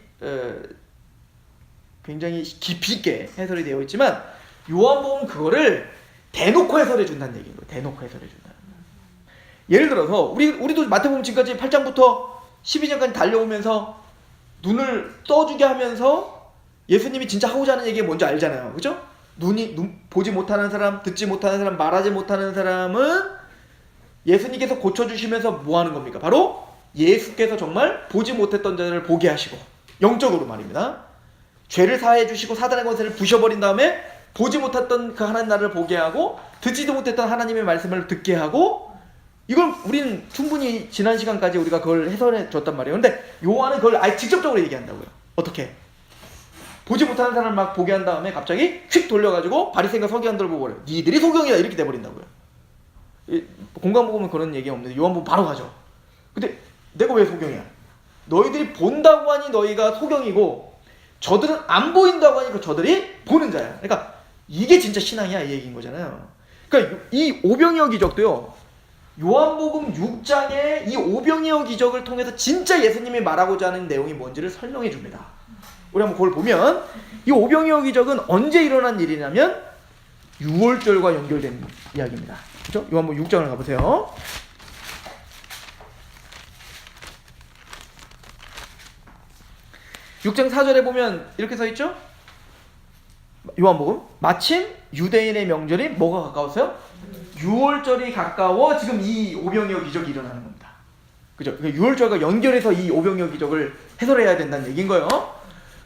S1: 깊이 있게 해설이 되어 있지만 요한복음은 그거를 대놓고 해설해 준다는 얘기인 거예요. 대놓고 해설해 준다는 거예요. 예를 들어서 우리도 마태복음 지금까지 8장부터 12장까지 달려오면서 눈을 떠주게 하면서 예수님이 진짜 하고자 하는 얘기가 뭔지 알잖아요. 그죠? 보지 못하는 사람, 듣지 못하는 사람, 말하지 못하는 사람은 예수님께서 고쳐주시면서 뭐 하는 겁니까? 바로 예수께서 정말 보지 못했던 자들을 보게 하시고 영적으로 말입니다. 죄를 사해 주시고 사단의 권세를 부셔버린 다음에 보지 못했던 그 하나님 나라를 보게 하고 듣지도 못했던 하나님의 말씀을 듣게 하고 이걸 우리는 충분히 지난 시간까지 우리가 그걸 해설해 줬단 말이에요. 근데 요한은 그걸 아예 직접적으로 얘기한다고요. 어떻게? 보지 못하는 사람을 막 보게 한 다음에 갑자기 휙 돌려가지고 바리새인과 서기관들을 보고 그래요. 니들이 소경이다 이렇게 돼버린다고요. 공관복음은 그런 얘기 없는데 요한복음 바로 가죠. 근데 내가 왜 소경이야? 너희들이 본다고 하니 너희가 소경이고 저들은 안 보인다고 하니까 저들이 보는 자야. 그러니까 이게 진짜 신앙이야 이 얘기인 거잖아요. 그러니까 이 오병이어 기적도요. 요한복음 6장에 이 오병이어 기적을 통해서 진짜 예수님이 말하고자 하는 내용이 뭔지를 설명해 줍니다. 우리 한번 그걸 보면 이 오병이어 기적은 언제 일어난 일이냐면 6월절과 연결된 이야기입니다. 그렇죠? 요한복음 6장을 가보세요. 6장 4절에 보면 이렇게 써있죠? 요한복음 마침 유대인의 명절이 뭐가 가까웠어요? 6월절이 가까워 지금 이 오병이어 기적이 일어나는 겁니다. 그죠? 6월절과 연결해서 이 오병이어 기적을 해설해야 된다는 얘기인 거예요.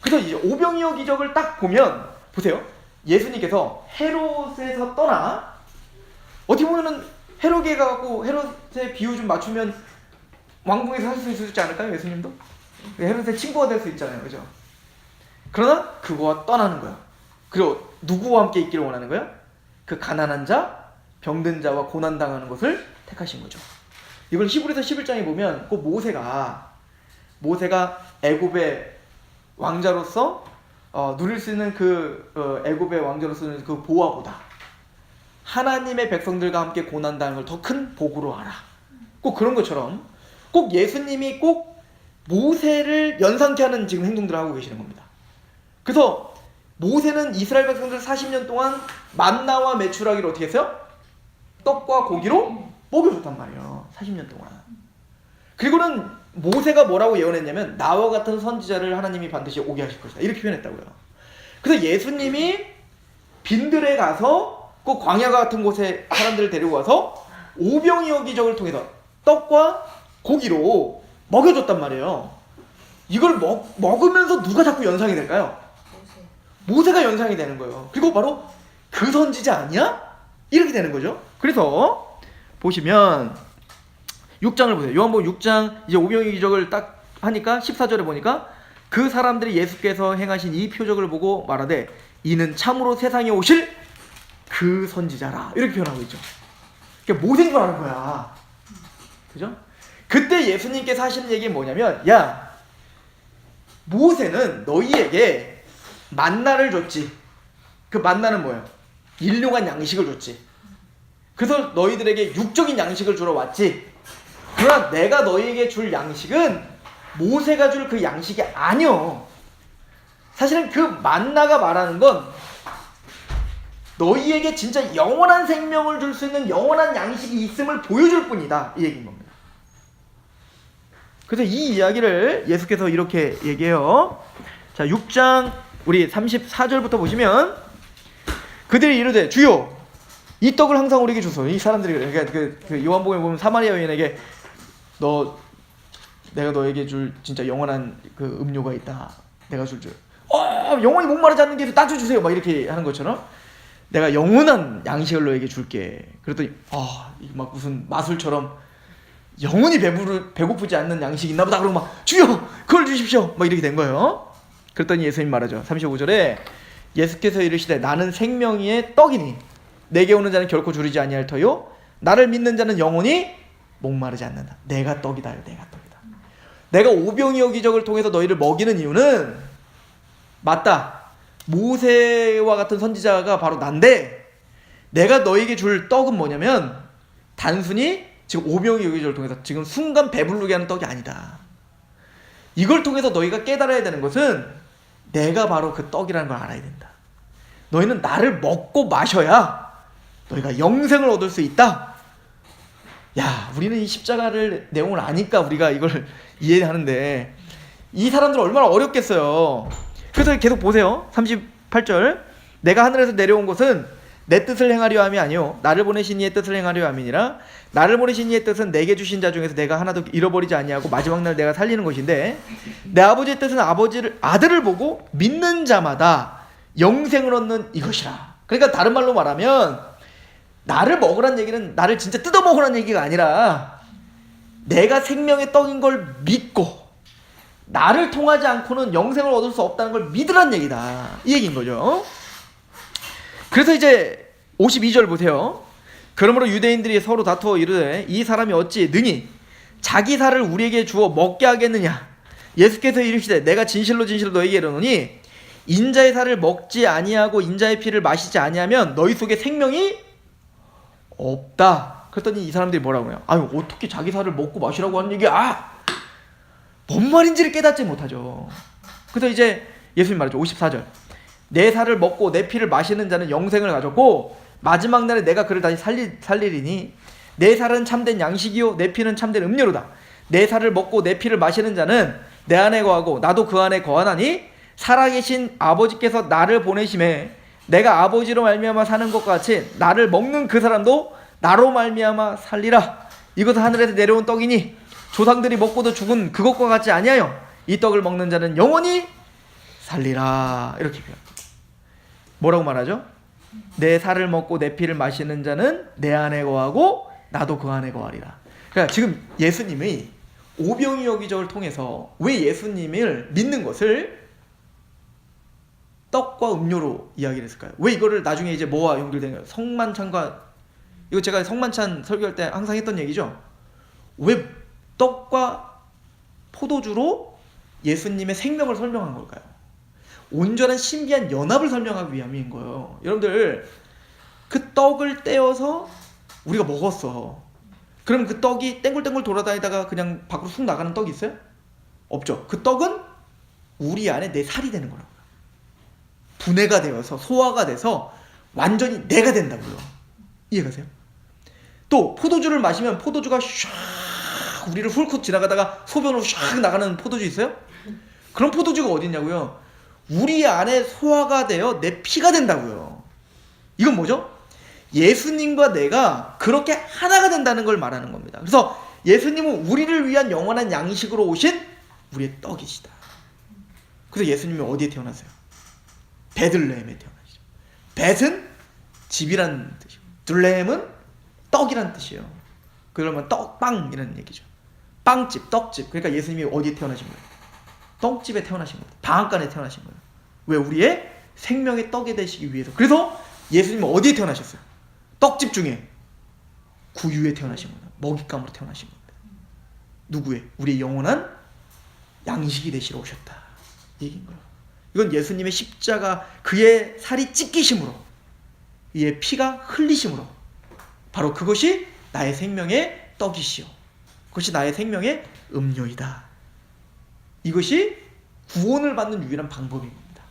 S1: 그래서 이제 오병이어 기적을 딱 보면 보세요. 예수님께서 헤롯에서 떠나 어떻게 보면은 헤롯에 가고 헤롯의 비유 좀 맞추면 왕궁에서 살 수 있지 않을까요? 예수님도 헤롯의 친구가 될 수 있잖아요, 그죠? 그러나 그거와 떠나는 거야. 그리고 누구와 함께 있기를 원하는 거야? 그 가난한 자, 병든 자와 고난 당하는 것을 택하신 거죠. 이걸 히브리서 11장에 보면 꼭 모세가 애굽의 왕자로서 누릴 수 있는 그 애굽의 왕자로서는 그 보화보다 하나님의 백성들과 함께 고난 당하는 걸 더 큰 복으로 알아. 꼭 그런 것처럼 꼭 예수님이 꼭 모세를 연상케 하는 지금 행동들을 하고 계시는 겁니다. 그래서 모세는 이스라엘 백성들 40년 동안 만나와 메추라기를 어떻게 했어요? 떡과 고기로 먹여줬단 말이에요. 40년 동안. 그리고는 모세가 뭐라고 예언했냐면 나와 같은 선지자를 하나님이 반드시 오게 하실 것이다. 이렇게 표현했다고요. 그래서 예수님이 빈들에 가서 그 광야 같은 곳에 사람들을 데리고 와서 오병이어 기적을 통해서 떡과 고기로 먹여줬단 말이에요. 이걸 먹으면서 누가 자꾸 연상이 될까요? 모세가 연상이 되는 거예요. 그리고 바로 그 선지자 아니야? 이렇게 되는 거죠. 그래서 보시면 6장을 보세요. 요한복음 6장 이제 오병이어 기적을 딱 하니까 14절에 보니까 그 사람들이 예수께서 행하신 이 표적을 보고 말하되 이는 참으로 세상에 오실 그 선지자라 이렇게 표현하고 있죠. 그러니까 모세인 줄 아는 거야. 그죠? 그때 예수님께서 하시는 얘기는 뭐냐면 야 모세는 너희에게 만나를 줬지. 그 만나는 뭐예요? 일용한 양식을 줬지. 그래서 너희들에게 육적인 양식을 주러 왔지. 그러나 내가 너희에게 줄 양식은 모세가 줄 그 양식이 아니요. 사실은 그 만나가 말하는 건 너희에게 진짜 영원한 생명을 줄 수 있는 영원한 양식이 있음을 보여줄 뿐이다. 이 얘기인 겁니다. 그래서 이 이야기를 예수께서 이렇게 얘기해요. 자, 6장 우리 34절부터 보시면 그들이 이르되 주여 이 떡을 항상 우리에게 주소서. 이 사람들이 그러니까 그 요한복음에 보면 사마리아 여인에게 내가 너에게 줄 진짜 영원한 그 음료가 있다. 내가 줄 영원히 목마르지 않는 게 따져 주세요. 막 이렇게 하는 것처럼 내가 영원한 양식을 너에게 줄게. 그랬더니 막 무슨 마술처럼 영원히 배고프지 않는 양식이 있나 보다. 그러고 막 주여 그걸 주십시오. 막 이렇게 된 거예요. 그랬더니 예수님 말하죠. 35절에 예수께서 이르시되 나는 생명의 떡이니 내게 오는 자는 결코 줄이지 아니할 터요 나를 믿는 자는 영원히 목마르지 않는다. 내가 떡이다. 내가 떡이다. 내가 오병이어 기적을 통해서 너희를 먹이는 이유는 맞다. 모세와 같은 선지자가 바로 난데 내가 너에게 줄 떡은 뭐냐면 단순히 지금 오병이어 기적을 통해서 지금 순간 배부르게 하는 떡이 아니다. 이걸 통해서 너희가 깨달아야 되는 것은 내가 바로 그 떡이라는 걸 알아야 된다. 너희는 나를 먹고 마셔야 너희가 영생을 얻을 수 있다. 야, 우리는 이 십자가를 내용을 아니까 우리가 이걸 이해하는데 이 사람들은 얼마나 어렵겠어요. 그래서 계속 보세요. 38절 내가 하늘에서 내려온 것은 내 뜻을 행하려 함이 아니요 나를 보내신 이의 뜻을 행하려 함이니라. 나를 보내신 이의 뜻은 내게 주신 자 중에서 내가 하나도 잃어버리지 아니하고 마지막 날 내가 살리는 것인데 내 아버지의 뜻은 아들을 보고 믿는 자마다 영생을 얻는 이것이라. 그러니까 다른 말로 말하면 나를 먹으란 얘기는 나를 진짜 뜯어먹으란 얘기가 아니라 내가 생명의 떡인 걸 믿고 나를 통하지 않고는 영생을 얻을 수 없다는 걸 믿으란 얘기다. 이 얘기인 거죠. 그래서 이제 52절 보세요. 그러므로 유대인들이 서로 다투어 이르되 이 사람이 어찌 능히 자기 살을 우리에게 주어 먹게 하겠느냐. 예수께서 이르시되 내가 진실로 너희에게 이르노니 인자의 살을 먹지 아니하고 인자의 피를 마시지 아니하면 너희 속에 생명이 없다. 그랬더니 이 사람들이 뭐라고 해요? 아유 어떻게 자기 살을 먹고 마시라고 하는 얘기야. 뭔 말인지를 깨닫지 못하죠. 그래서 이제 예수님 말이죠. 54절 내 살을 먹고 내 피를 마시는 자는 영생을 가졌고 마지막 날에 내가 그를 다시 살리리니 내 살은 참된 양식이요 내 피는 참된 음료로다. 내 살을 먹고 내 피를 마시는 자는 내 안에 거하고 나도 그 안에 거하나니 살아계신 아버지께서 나를 보내심에 내가 아버지로 말미암아 사는 것과 같이 나를 먹는 그 사람도 나로 말미암아 살리라. 이것은 하늘에서 내려온 떡이니 조상들이 먹고도 죽은 그것과 같지 아니하여 이 떡을 먹는 자는 영원히 살리라. 이렇게 표현합니다. 뭐라고 말하죠? 내 살을 먹고 내 피를 마시는 자는 내 안에 거하고 나도 그 안에 거하리라. 그러니까 지금 예수님의 오병이어 기적을 통해서 왜 예수님을 믿는 것을 떡과 음료로 이야기를 했을까요? 왜 이거를 나중에 이제 뭐와 연결되는 거예요? 성만찬과, 이거 제가 성만찬 설교할 때 항상 했던 얘기죠. 왜 떡과 포도주로 예수님의 생명을 설명한 걸까요? 온전한 신비한 연합을 설명하기 위함인 거예요. 여러분들, 그 떡을 떼어서 우리가 먹었어. 그럼 그 떡이 땡글땡글 돌아다니다가 그냥 밖으로 쑥 나가는 떡이 있어요? 없죠. 그 떡은 우리 안에 내 살이 되는 거라고요. 분해가 되어서 소화가 돼서 완전히 내가 된다고요. 이해가세요? 또 포도주를 마시면 포도주가 샥 우리를 훑고 지나가다가 소변으로 샥 나가는 포도주 있어요? 그런 포도주가 어디 있냐고요? 우리 안에 소화가 되어 내 피가 된다고요. 이건 뭐죠? 예수님과 내가 그렇게 하나가 된다는 걸 말하는 겁니다. 그래서 예수님은 우리를 위한 영원한 양식으로 오신 우리의 떡이시다. 그래서 예수님이 어디에 태어났어요? 베들레헴에 태어나시죠. 벳은 집이라는 뜻이고 들레헴은 떡이라는 뜻이에요. 그러면 떡빵이라는 얘기죠. 빵집, 떡집. 그러니까 예수님이 어디에 태어나신 거예요? 떡집에 태어나신 거예요. 방앗간에 태어나신 거예요. 왜? 우리의 생명의 떡이 되시기 위해서. 그래서 예수님은 어디에 태어나셨어요? 떡집 중에 구유에 태어나신 겁니다. 먹잇감으로 태어나신 겁니다. 누구의? 우리의 영원한 양식이 되시러 오셨다. 얘기인 거예요. 이건 예수님의 십자가, 그의 살이 찢기심으로, 그의 피가 흘리심으로, 바로 그것이 나의 생명의 떡이시오. 그것이 나의 생명의 음료이다. 이것이 구원을 받는 유일한 방법인 겁니다.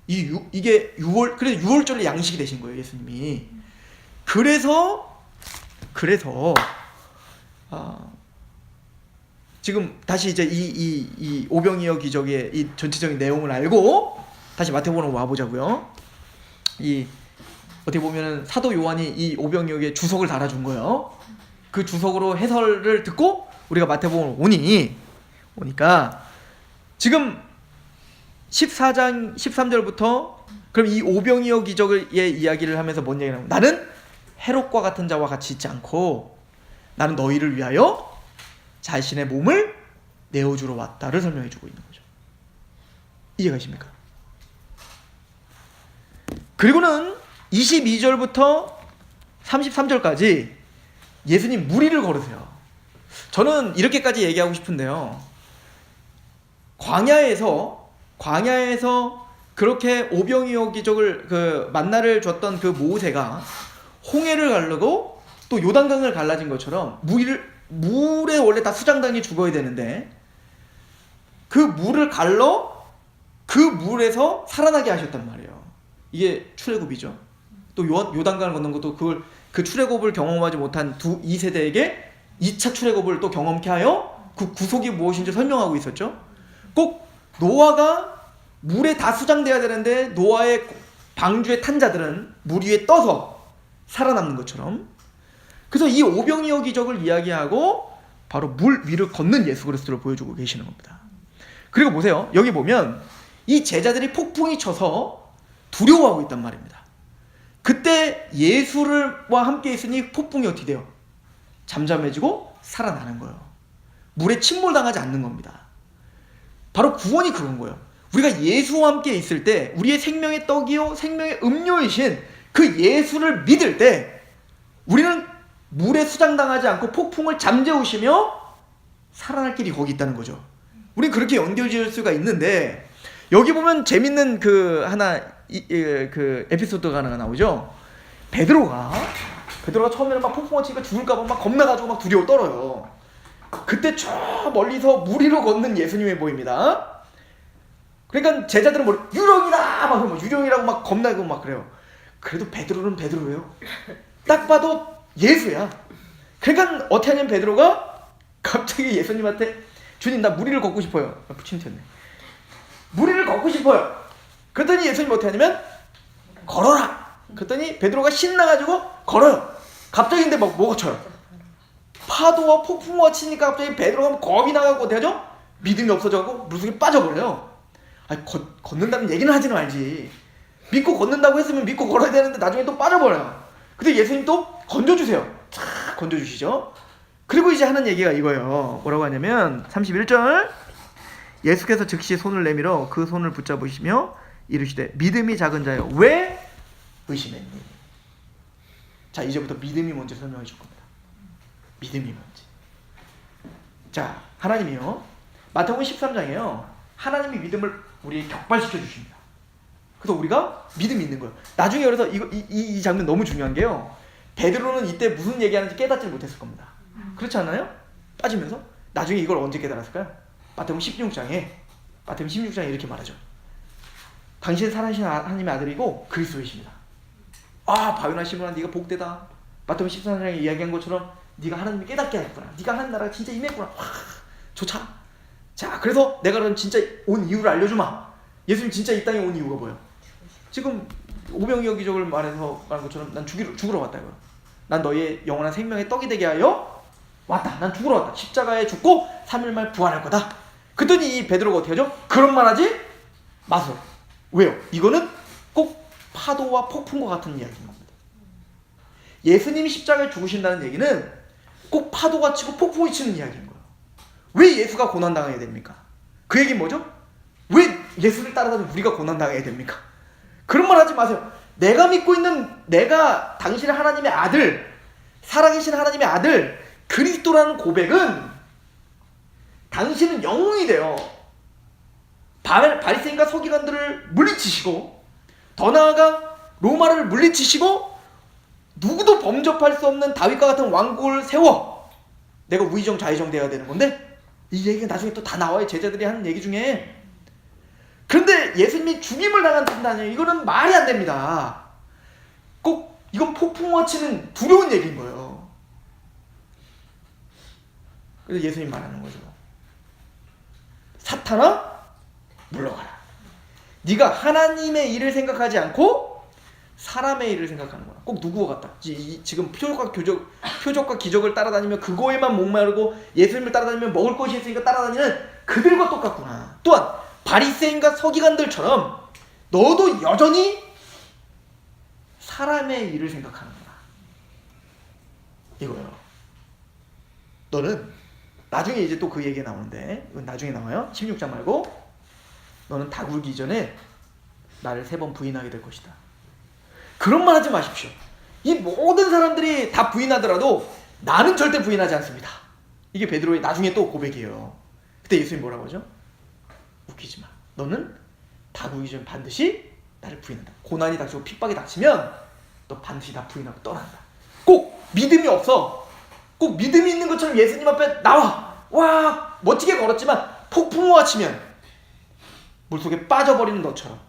S1: 이게 그래서 유월절의 양식이 되신 거예요, 예수님이. 그래서 지금 다시 이제 이 오병이어 기적의 이 전체적인 내용을 알고 다시 마태복음으로 와보자고요. 어떻게 보면은 사도 요한이 이 오병이어의 주석을 달아준 거예요. 그 주석으로 해설을 듣고 우리가 마태복음으로 오니까 지금 14장 13절부터 그럼 이 오병이어 기적의 이야기를 하면서 뭔 얘기를 하냐면, 나는 헤롯과 같은 자와 같이 있지 않고 나는 너희를 위하여 자신의 몸을 내어주러 왔다를 설명해 주고 있는 거죠. 이해가십니까? 그리고는 22절부터 33절까지 예수님 무리를 걸으세요. 저는 이렇게까지 얘기하고 싶은데요. 광야에서 그렇게 오병이어 기적을 만나를 줬던 그 모세가 홍해를 가르고 또 요단강을 갈라진 것처럼 물에 원래 다 수장단이 죽어야 되는데 그 물을 갈러 그 물에서 살아나게 하셨단 말이에요. 이게 출애굽이죠. 또 요단강을 건넌 것도 그 출애굽을 경험하지 못한 이 세대에게 2차 출애굽을 또 경험케 하여 그 구속이 무엇인지 설명하고 있었죠. 꼭 노아가 물에 다 수장돼야 되는데 노아의 방주에 탄 자들은 물 위에 떠서 살아남는 것처럼, 그래서 이 오병이어 기적을 이야기하고 바로 물 위를 걷는 예수 그리스도를 보여주고 계시는 겁니다. 그리고 보세요. 여기 보면 이 제자들이 폭풍이 쳐서 두려워하고 있단 말입니다. 그때 예수와 함께 있으니 폭풍이 어떻게 돼요? 잠잠해지고 살아나는 거예요. 물에 침몰당하지 않는 겁니다. 바로 구원이 그런 거예요. 우리가 예수와 함께 있을 때 우리의 생명의 떡이요 생명의 음료이신 그 예수를 믿을 때 우리는 물에 수장당하지 않고 폭풍을 잠재우시며 살아날 길이 거기 있다는 거죠. 우리는 그렇게 연결지을 수가 있는데, 여기 보면 재밌는 그 에피소드가 하나가 나오죠. 베드로가 처음에는 막 폭풍을 치니까 죽을까봐 막 겁나가지고 막 두려워 떨어요. 그때 저 멀리서 물 위로 걷는 예수님이 보입니다. 그러니까 제자들은 뭐 유령이다 막 유령이라고 막 겁나고 막 그래요. 그래도 베드로는 베드로예요. 딱 봐도 예수야. 그러니까 어떻게 하냐면 베드로가 갑자기 예수님한테, 주님 나 물 위를 걷고 싶어요. 부침 튀었네. 물 위를 걷고 싶어요. 그랬더니 예수님이 어떻게 하냐면 걸어라. 그랬더니 베드로가 신나가지고 걸어요. 갑자기인데 막 뭐가 쳐요. 파도와 폭풍과 치니까 갑자기 베드로가 겁이 나가고 어떻게 하죠? 믿음이 없어져가고 물속에 빠져버려요. 아니 걷는다는 얘기는 하지는 말지. 믿고 걷는다고 했으면 믿고 걸어야 되는데 나중에 또 빠져버려요. 근데 예수님 또 건져주세요. 참 딱 건져주시죠. 그리고 이제 하는 얘기가 이거예요. 뭐라고 하냐면 31절 예수께서 즉시 손을 내밀어 그 손을 붙잡으시며 이르시되 믿음이 작은 자여 왜 의심했니? 자, 이제부터 믿음이 뭔지 설명해 줄 겁니다. 믿음이 뭔지. 자, 하나님이요 마태복음 13장에요 하나님이 믿음을 우리에게 격발시켜 주십니다. 그래서 우리가 믿음이 있는 거예요. 나중에 그래서 이 장면 너무 중요한 게요, 베드로는 이때 무슨 얘기하는지 깨닫지 못했을 겁니다. 그렇지 않나요? 빠지면서 나중에 이걸 언제 깨달았을까요? 마태복음 16장에 이렇게 말하죠. 당신은 살아계신 하나님의 아들이고 그리스도이십니다. 아, 바요나 시몬아 네가 복되다. 마태복음 13장에 이야기한 것처럼 네가 하나님을 깨닫게 하였구나. 네가 하나님 나라가 진짜 임했구나. 와, 좋다. 자, 그래서 내가 그럼 진짜 온 이유를 알려주마. 예수님 진짜 이 땅에 온 이유가 뭐예요? 지금 오병이어 기적을 말한 것처럼 난 죽으러 왔다 이거야. 난 너의 영원한 생명의 떡이 되게 하여 왔다. 난 죽으러 왔다. 십자가에 죽고 3일 만에 부활할 거다. 그랬더니 이 베드로가 어떻게 하죠? 그런 말 하지 마세요. 왜요? 이거는 꼭 파도와 폭풍과 같은 이야기인 겁니다. 예수님이 십자가에 죽으신다는 얘기는 꼭 파도가 치고 폭풍이 치는 이야기인 거예요. 왜 예수가 고난당해야 됩니까? 그 얘기는 뭐죠? 왜 예수를 따라다니면 우리가 고난당해야 됩니까? 그런 말 하지 마세요. 내가 믿고 있는, 내가 당신의 하나님의 아들, 살아계신 하나님의 아들 그리스도라는 고백은 당신은 영웅이 돼요. 바리새인과 서기관들을 물리치시고, 더 나아가 로마를 물리치시고, 누구도 범접할 수 없는 다윗과 같은 왕국을 세워 내가 우의정 좌의정 돼야 되는 건데, 이 얘기가 나중에 또 다 나와요. 제자들이 하는 얘기 중에. 그런데 예수님이 죽임을 당한다니 이거는 말이 안 됩니다. 꼭 이건 폭풍과 치는 두려운 얘기인 거예요. 그래서 예수님 말하는 거죠. 사탄아 물러가라. 네가 하나님의 일을 생각하지 않고 사람의 일을 생각하는 거야. 꼭 누구와 같다. 지금 표적과 기적을 따라다니며 그거에만 목마르고 예수님을 따라다니며 먹을 것이 있으니까 따라다니는 그들과 똑같구나. 또한 바리새인과 서기관들처럼 너도 여전히 사람의 일을 생각하는구나. 이거예요. 너는 나중에 이제 또 그 얘기가 나오는데, 이건 나중에 나와요. 16장 말고. 너는 다 굴기 전에 나를 3번 부인하게 될 것이다. 그런 말 하지 마십시오. 이 모든 사람들이 다 부인하더라도 나는 절대 부인하지 않습니다. 이게 베드로의 나중에 또 고백이에요. 그때 예수님이 뭐라고 하죠? 웃기지 마. 너는 다 굴기 전에 반드시 나를 부인한다. 고난이 닥치고 핍박이 닥치면 너 반드시 나 부인하고 떠난다. 꼭 믿음이 없어. 꼭 믿음이 있는 것처럼 예수님 앞에 나와. 와, 멋지게 걸었지만 폭풍우가 치면 물속에 빠져버리는 너처럼.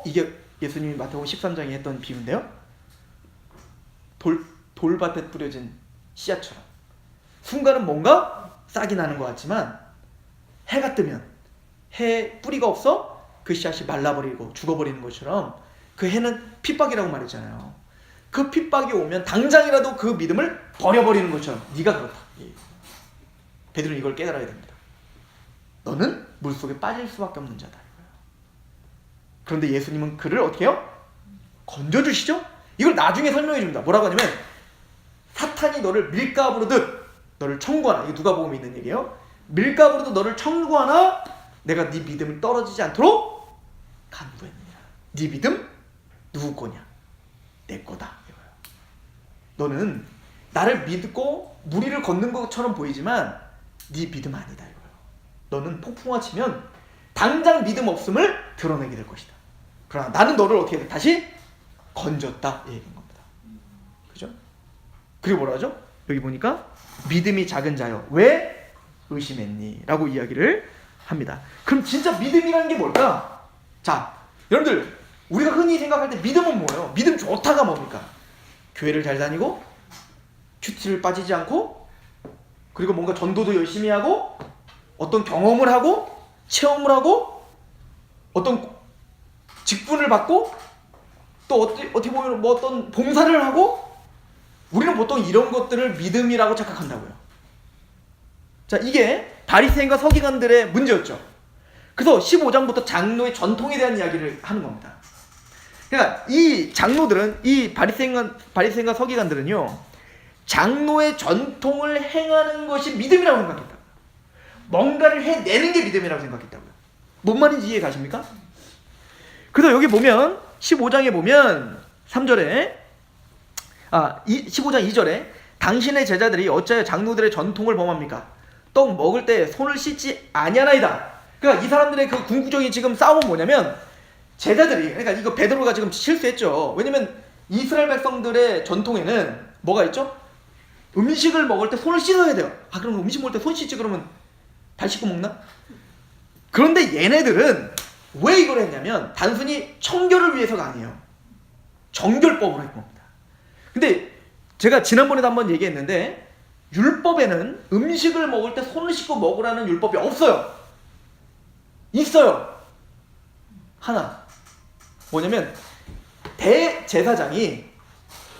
S1: 이게 예수님이 마태복음 13장에 했던 비유인데요. 돌밭에 뿌려진 씨앗처럼 순간은 뭔가 싹이 나는 것 같지만 해가 뜨면 해 뿌리가 없어 그 씨앗이 말라버리고 죽어버리는 것처럼 그 해는 핍박이라고 말했잖아요. 그 핍박이 오면 당장이라도 그 믿음을 버려버리는 것처럼 네가 그렇다. 베드로는 이걸 깨달아야 됩니다. 너는 물속에 빠질 수밖에 없는 자다. 그런데 예수님은 그를 어떻게 해요? 건져주시죠? 이걸 나중에 설명해 줍니다. 뭐라고 하냐면 사탄이 너를 밀가부르듯 너를 청구하나, 이게 누가복음에 있는 얘기예요. 밀가부르듯 너를 청구하나 내가 네 믿음을 떨어지지 않도록 간구했느니라. 네 믿음 누구 거냐? 내 거다. 이거예요. 너는 나를 믿고 무리를 걷는 것처럼 보이지만 네 믿음 아니다. 이거예요. 너는 폭풍화 치면 당장 믿음 없음을 드러내게 될 것이다. 그러나 나는 너를 어떻게 다시 건졌다, 이 얘기인 겁니다. 그죠? 그리고 뭐라 하죠? 여기 보니까 믿음이 작은 자여 왜 의심했니? 라고 이야기를 합니다. 그럼 진짜 믿음이라는 게 뭘까? 자, 여러분들 우리가 흔히 생각할 때 믿음은 뭐예요? 믿음 좋다가 뭡니까? 교회를 잘 다니고 큐티를 빠지지 않고 그리고 뭔가 전도도 열심히 하고 어떤 경험을 하고 체험을 하고 어떤 직분을 받고 또 어떻게 보면 뭐 어떤 봉사를 하고 우리는 보통 이런 것들을 믿음이라고 착각한다고요. 자, 이게 바리새인과 서기관들의 문제였죠. 그래서 15장부터 장로의 전통에 대한 이야기를 하는 겁니다. 그러니까 이 장로들은 이 바리새인과 서기관들은요 장로의 전통을 행하는 것이 믿음이라고 생각했다고요. 뭔가를 해내는 게 믿음이라고 생각했다고요. 뭔 말인지 이해 가십니까? 그래서 여기 보면 15장에 보면 3절에 15장 2절에 당신의 제자들이 어찌하여 장로들의 전통을 범합니까? 떡 먹을 때 손을 씻지 아니하나이다. 그러니까 이 사람들의 그 궁극적인 지금 싸움은 뭐냐면 제자들이, 그러니까 이거 베드로가 지금 실수했죠. 왜냐면 이스라엘 백성들의 전통에는 뭐가 있죠? 음식을 먹을 때 손을 씻어야 돼요. 그럼 음식 먹을 때 손 씻지 그러면 발 씻고 먹나? 그런데 얘네들은 왜 이걸 했냐면 단순히 청결을 위해서가 아니에요. 정결법으로 했던 겁니다. 근데 제가 지난번에도 한번 얘기했는데 율법에는 음식을 먹을 때 손을 씻고 먹으라는 율법이 없어요. 있어요. 하나. 뭐냐면 대제사장이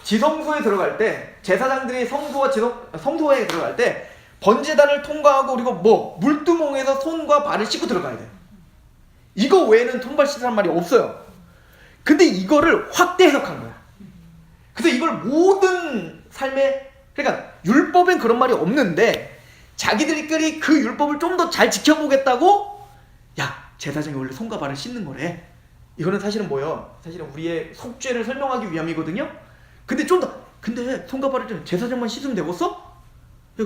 S1: 지성소에 들어갈 때, 제사장들이 성소에 들어갈 때 번제단을 통과하고 그리고 물두멍에서 손과 발을 씻고 들어가야 돼요. 이거 외에는 손발 씻으란 말이 없어요. 근데 이거를 확대 해석한 거야. 그래서 이걸 모든 삶에, 그러니까 율법엔 그런 말이 없는데 자기들끼리 그 율법을 좀 더 잘 지켜보겠다고, 야, 제사장이 원래 손과 발을 씻는 거래. 이거는 사실은 뭐예요? 사실은 우리의 속죄를 설명하기 위함이거든요. 근데 근데 손과 발을 좀 제사장만 씻으면 되겠어? 야,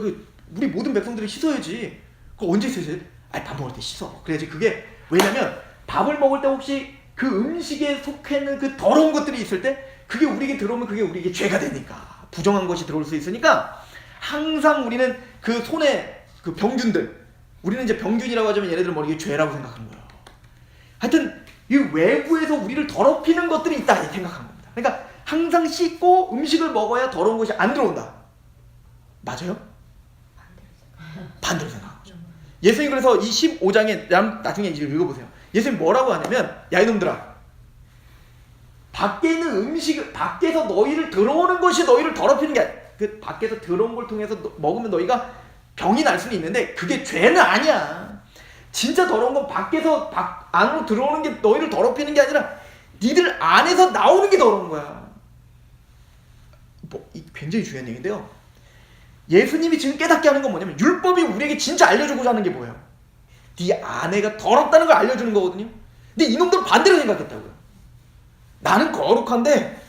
S1: 우리 모든 백성들이 씻어야지. 그거 언제 씻어야 돼? 밥 먹을 때 씻어. 그래야지. 그게 왜냐면 밥을 먹을 때 혹시 그 음식에 속해 있는 그 더러운 것들이 있을 때 그게 우리에게 들어오면 그게 우리에게 죄가 되니까, 부정한 것이 들어올 수 있으니까 항상 우리는 그 손에 그 병균들, 우리는 이제 병균이라고 하자면 얘네들은 이게 죄라고 생각하는 거예요. 하여튼 이 외부에서 우리를 더럽히는 것들이 있다 생각한 겁니다. 그러니까 항상 씻고 음식을 먹어야 더러운 것이 안 들어온다. 맞아요? 반대로 생각한 거죠. 예수님이 그래서 이 15장에 나중에 이제 읽어보세요. 예수님이 뭐라고 하냐면, 야 이놈들아, 밖에 있는 음식, 밖에서 너희를 들어오는 것이 너희를 더럽히는 게 아니야. 그 밖에서 들어온 걸 통해서 먹으면 너희가 병이 날 수는 있는데 그게 죄는 아니야. 진짜 더러운 건 밖에서 안으로 들어오는 게 너희를 더럽히는 게 아니라 니들 안에서 나오는 게 더러운 거야. 굉장히 중요한 얘기인데요. 예수님이 지금 깨닫게 하는 건 뭐냐면 율법이 우리에게 진짜 알려주고자 하는 게 뭐예요? 네 아내가 더럽다는 걸 알려주는 거거든요. 근데 이놈들은 반대로 생각했다고요. 나는 거룩한데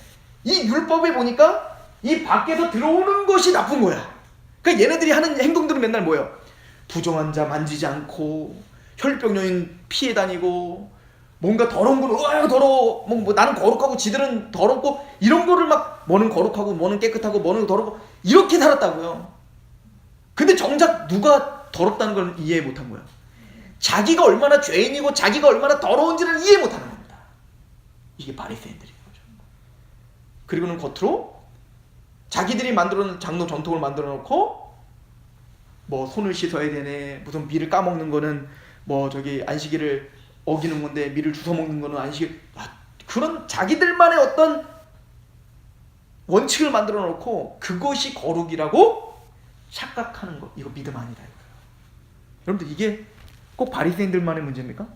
S1: 이 율법에 보니까 이 밖에서 들어오는 것이 나쁜 거야. 그러니까 얘네들이 하는 행동들은 맨날 뭐예요? 부정한 자 만지지 않고, 혈병 여인 피해 다니고, 뭔가 더러운 건 더러워, 나는 거룩하고 지들은 더럽고, 이런 거를 막 뭐는 거룩하고 뭐는 깨끗하고 뭐는 더럽고 이렇게 살았다고요. 근데 정작 누가 더럽다는 걸 이해 못한 거야. 자기가 얼마나 죄인이고 자기가 얼마나 더러운지를 이해 못하는 겁니다. 이게 바리새인들인 거죠. 그리고는 겉으로 자기들이 만들어놓은 장로 전통을 만들어 놓고 손을 씻어야 되네, 무슨 밀을 까먹는 거는 안식일을 어기는 건데 밀을 주워 먹는 거는 안식일, 그런 자기들만의 어떤 원칙을 만들어 놓고 그것이 거룩이라고 착각하는 것, 이거 믿음 아니다 이거예요. 여러분들 이게 꼭 바리새인들만의 문제입니까?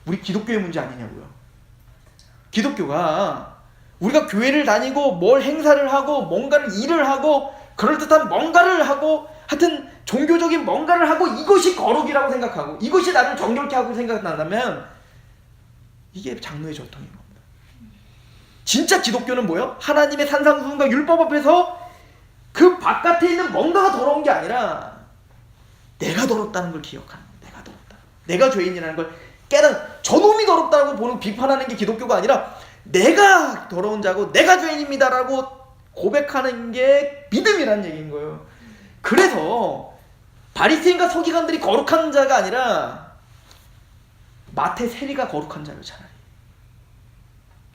S1: 우리 기독교의 문제 아니냐고요. 기독교가 우리가 교회를 다니고 뭘 행사를 하고 뭔가를 일을 하고 그럴듯한 뭔가를 하고 하여튼 종교적인 뭔가를 하고 이것이 거룩이라고 생각하고 이것이 나를 정결케 하고 생각한다면 이게 장로의 전통인 겁니다. 진짜 기독교는 뭐예요? 하나님의 산상수훈과 율법 앞에서 그 바깥에 있는 뭔가가 더러운 게 아니라 내가 더럽다는 걸 기억하는 거예요. 내가 더럽다. 내가 죄인이라는 걸 깨닫는, 저놈이 더럽다고 보는 비판하는 게 기독교가 아니라 내가 더러운 자고 내가 죄인입니다라고 고백하는 게 믿음이라는 얘기인 거예요. 그래서 바리새인과 서기관들이 거룩한 자가 아니라 마태 세리가 거룩한 자예요, 차라리.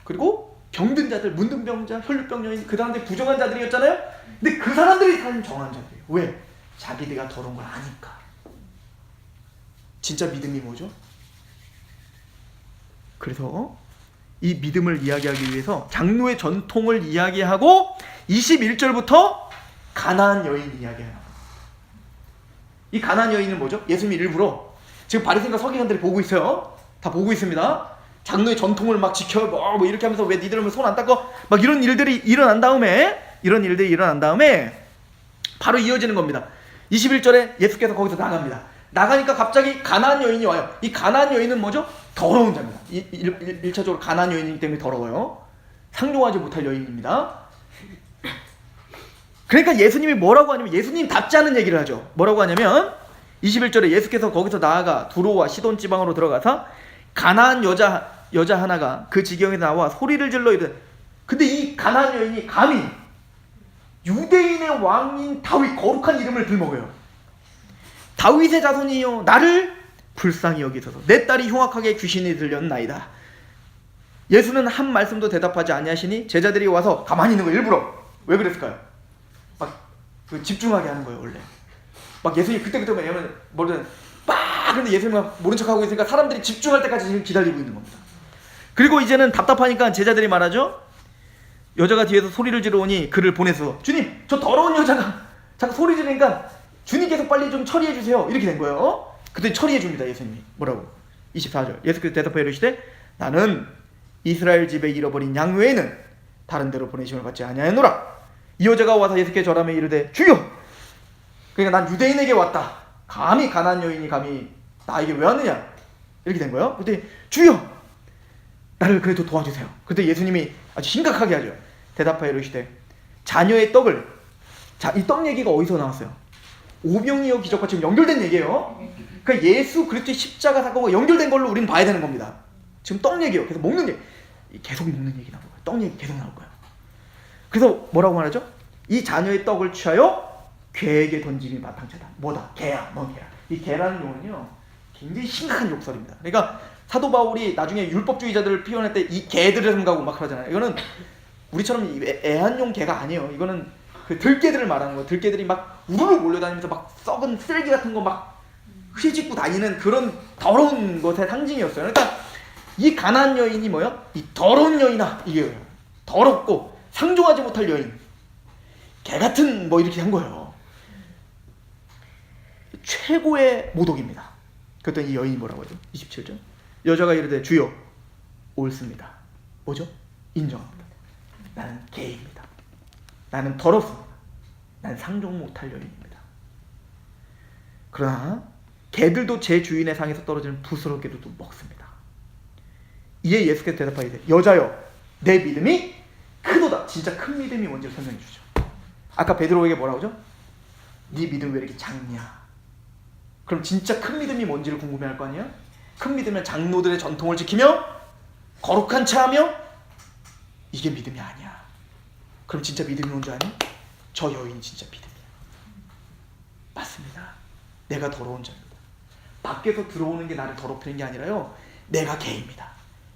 S1: 그리고 병든 자들, 문둥병자, 혈류병 여인, 그 사람들이 부정한 자들이었잖아요. 근데 그 사람들이 사실 정한 자들이에요. 왜? 자기들가 더러운 걸 아니까. 진짜 믿음이 뭐죠? 그래서 이 믿음을 이야기하기 위해서 장로의 전통을 이야기하고 21절부터 가나안 여인 이야기해요. 이 가나안 여인은 뭐죠? 예수님이 일부러 지금 바리새인과 서기관들이 보고 있어요. 다 보고 있습니다. 장로의 전통을 막 지켜 뭐 이렇게 하면서 왜 니들은 손 안 닦어? 막 이런 일들이 일어난 다음에 바로 이어지는 겁니다. 21절에 예수께서 거기서 나갑니다. 나가니까 갑자기 가나안 여인이 와요. 이 가나안 여인은 뭐죠? 더러운 자입니다. 1차적으로 가나안 여인이기 때문에 더러워요. 상종하지 못할 여인입니다. 그러니까 예수님이 뭐라고 하냐면 예수님답지 않은 얘기를 하죠. 뭐라고 하냐면 21절에 예수께서 거기서 나아가 두로와 시돈 지방으로 들어가서 가나안 여자 하나가 그 지경에 나와 소리를 질러 이르되, 근데 이 가나안 여인이 감히 유대인의 왕인 다윗, 거룩한 이름을 들먹여요. 다윗의 자손이여 나를 불쌍히 여기소서. 내 딸이 흉악하게 귀신이 들렸나이다. 예수는 한 말씀도 대답하지 아니하시니 제자들이 와서 가만히 있는 거 일부러. 왜 그랬을까요? 막 집중하게 하는 거예요. 원래 막 예수님 그때그때 뭐든 막 근데 예수님이 모른 척하고 있으니까 사람들이 집중할 때까지 지금 기다리고 있는 겁니다. 그리고 이제는 답답하니까 제자들이 말하죠. 여자가 뒤에서 소리를 지르오니 그를 보내서, 주님 저 더러운 여자가 자꾸 소리 지르니까 주님께서 빨리 좀 처리해 주세요. 이렇게 된 거예요. 그때 처리해 줍니다. 예수님이 뭐라고? 24절 예수께서 대답하여 이르시되 나는 이스라엘 집에 잃어버린 양 외에는 다른 데로 보내심을 받지 아니하노라. 이 여자가 와서 예수께 절하며 이르되 주여, 그러니까 난 유대인에게 왔다. 감히 가나안 여인이 감히 나에게 왜 왔느냐? 이렇게 된 거예요. 그때 주여 나를 그래도 도와주세요. 그때 예수님이 아주 심각하게 하죠. 대답하여 이르시되 자녀의 떡을, 자, 이 떡 얘기가 어디서 나왔어요? 오병이어 기적과 지금 연결된 얘기예요. 그러니까 예수 그리스도의 십자가 사건과 연결된 걸로 우리는 봐야 되는 겁니다. 지금 떡 얘기예요. 계속 먹는 얘기, 계속 먹는 얘기 나올 거예요. 떡 얘기 계속 나올 거예요. 그래서 뭐라고 말하죠? 이 자녀의 떡을 취하여 개에게 던짐이 마땅하다. 뭐다? 개야, 멍이야. 이 개라는 용어는요 굉장히 심각한 욕설입니다. 그러니까 사도 바울이 나중에 율법주의자들을 피원할 때 이 개들을 생각하고 막 그러잖아요. 이거는 우리처럼 애완용 개가 아니에요. 이거는 그 들개들을 말하는 거예요. 들개들이 막 우르르 몰려다니면서 막 썩은 쓰레기 같은 거 막 휘짓고 다니는 그런 더러운 것의 상징이었어요. 그러니까 이 가나안 여인이 뭐예요? 이 더러운 여인아, 이게요. 더럽고 상종하지 못할 여인, 개 같은 뭐 이렇게 한 거예요. 최고의 모독입니다. 그랬더니 이 여인이 뭐라고 하죠? 27절 여자가 이르되 주여 옳습니다. 뭐죠? 인정합니다. 나는 개입니다. 나는 더럽습니다. 난 상종 못할 여인입니다. 그러나 개들도 제 주인의 상에서 떨어지는 부스럽게도 또 먹습니다. 이에 예수께서 대답하시되 여자여 내 믿음이 크도다. 진짜 큰 믿음이 뭔지 설명해 주죠. 아까 베드로에게 뭐라고 하죠? 네 믿음 왜 이렇게 작냐? 그럼 진짜 큰 믿음이 뭔지를 궁금해할 거 아니에요? 큰 믿음은 장로들의 전통을 지키며 거룩한 차하며, 이게 믿음이 아니야. 그럼 진짜 믿음이 뭔지 아니? 저 여인이 진짜 믿음이야. 맞습니다. 내가 더러운 자입니다. 밖에서 들어오는 게 나를 더럽히는 게 아니라요, 내가 개입니다.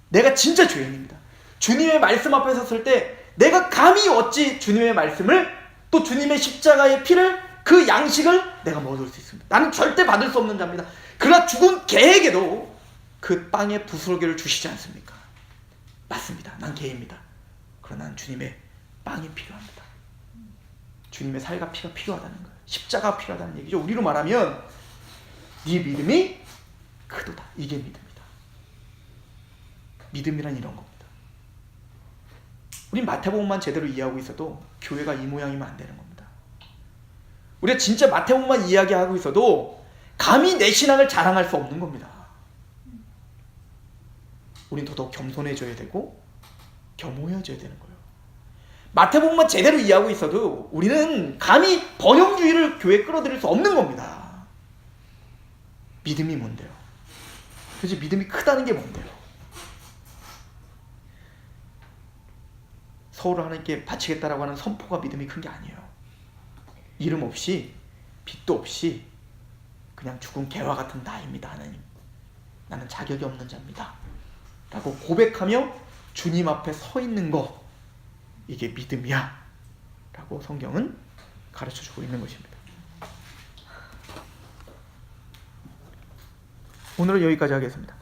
S1: 내가 진짜 죄인입니다. 주님의 말씀 앞에 섰을 때 내가 감히 어찌 주님의 말씀을, 또 주님의 십자가의 피를, 그 양식을 내가 먹을 수 있습니다. 나는 절대 받을 수 없는 자입니다. 그러나 죽은 개에게도 그 빵의 부스러기를 주시지 않습니까? 맞습니다. 난 개입니다. 그러나 난 주님의 빵이 필요합니다. 주님의 살과 피가 필요하다는 거예요. 십자가가 필요하다는 얘기죠. 우리로 말하면 네 믿음이 크도다. 이게 믿음이다. 믿음이란 이런 겁니다. 우린 마태복음만 제대로 이해하고 있어도 교회가 이 모양이면 안 되는 겁니다. 우리가 진짜 마태복음만 이야기하고 있어도 감히 내 신앙을 자랑할 수 없는 겁니다. 우린 더더욱 겸손해져야 되고 겸허해져야 되는 거예요. 마태복음만 제대로 이해하고 있어도 우리는 감히 번영주의를 교회에 끌어들일 수 없는 겁니다. 믿음이 뭔데요? 도대체 믿음이 크다는 게 뭔데요? 서울을 하나님께 바치겠다라고 하는 선포가 믿음이 큰 게 아니에요. 이름 없이 빚도 없이 그냥 죽은 개와 같은 나입니다. 하나님, 나는 자격이 없는 자입니다 라고 고백하며 주님 앞에 서 있는 거, 이게 믿음이야 라고 성경은 가르쳐주고 있는 것입니다. 오늘은 여기까지 하겠습니다.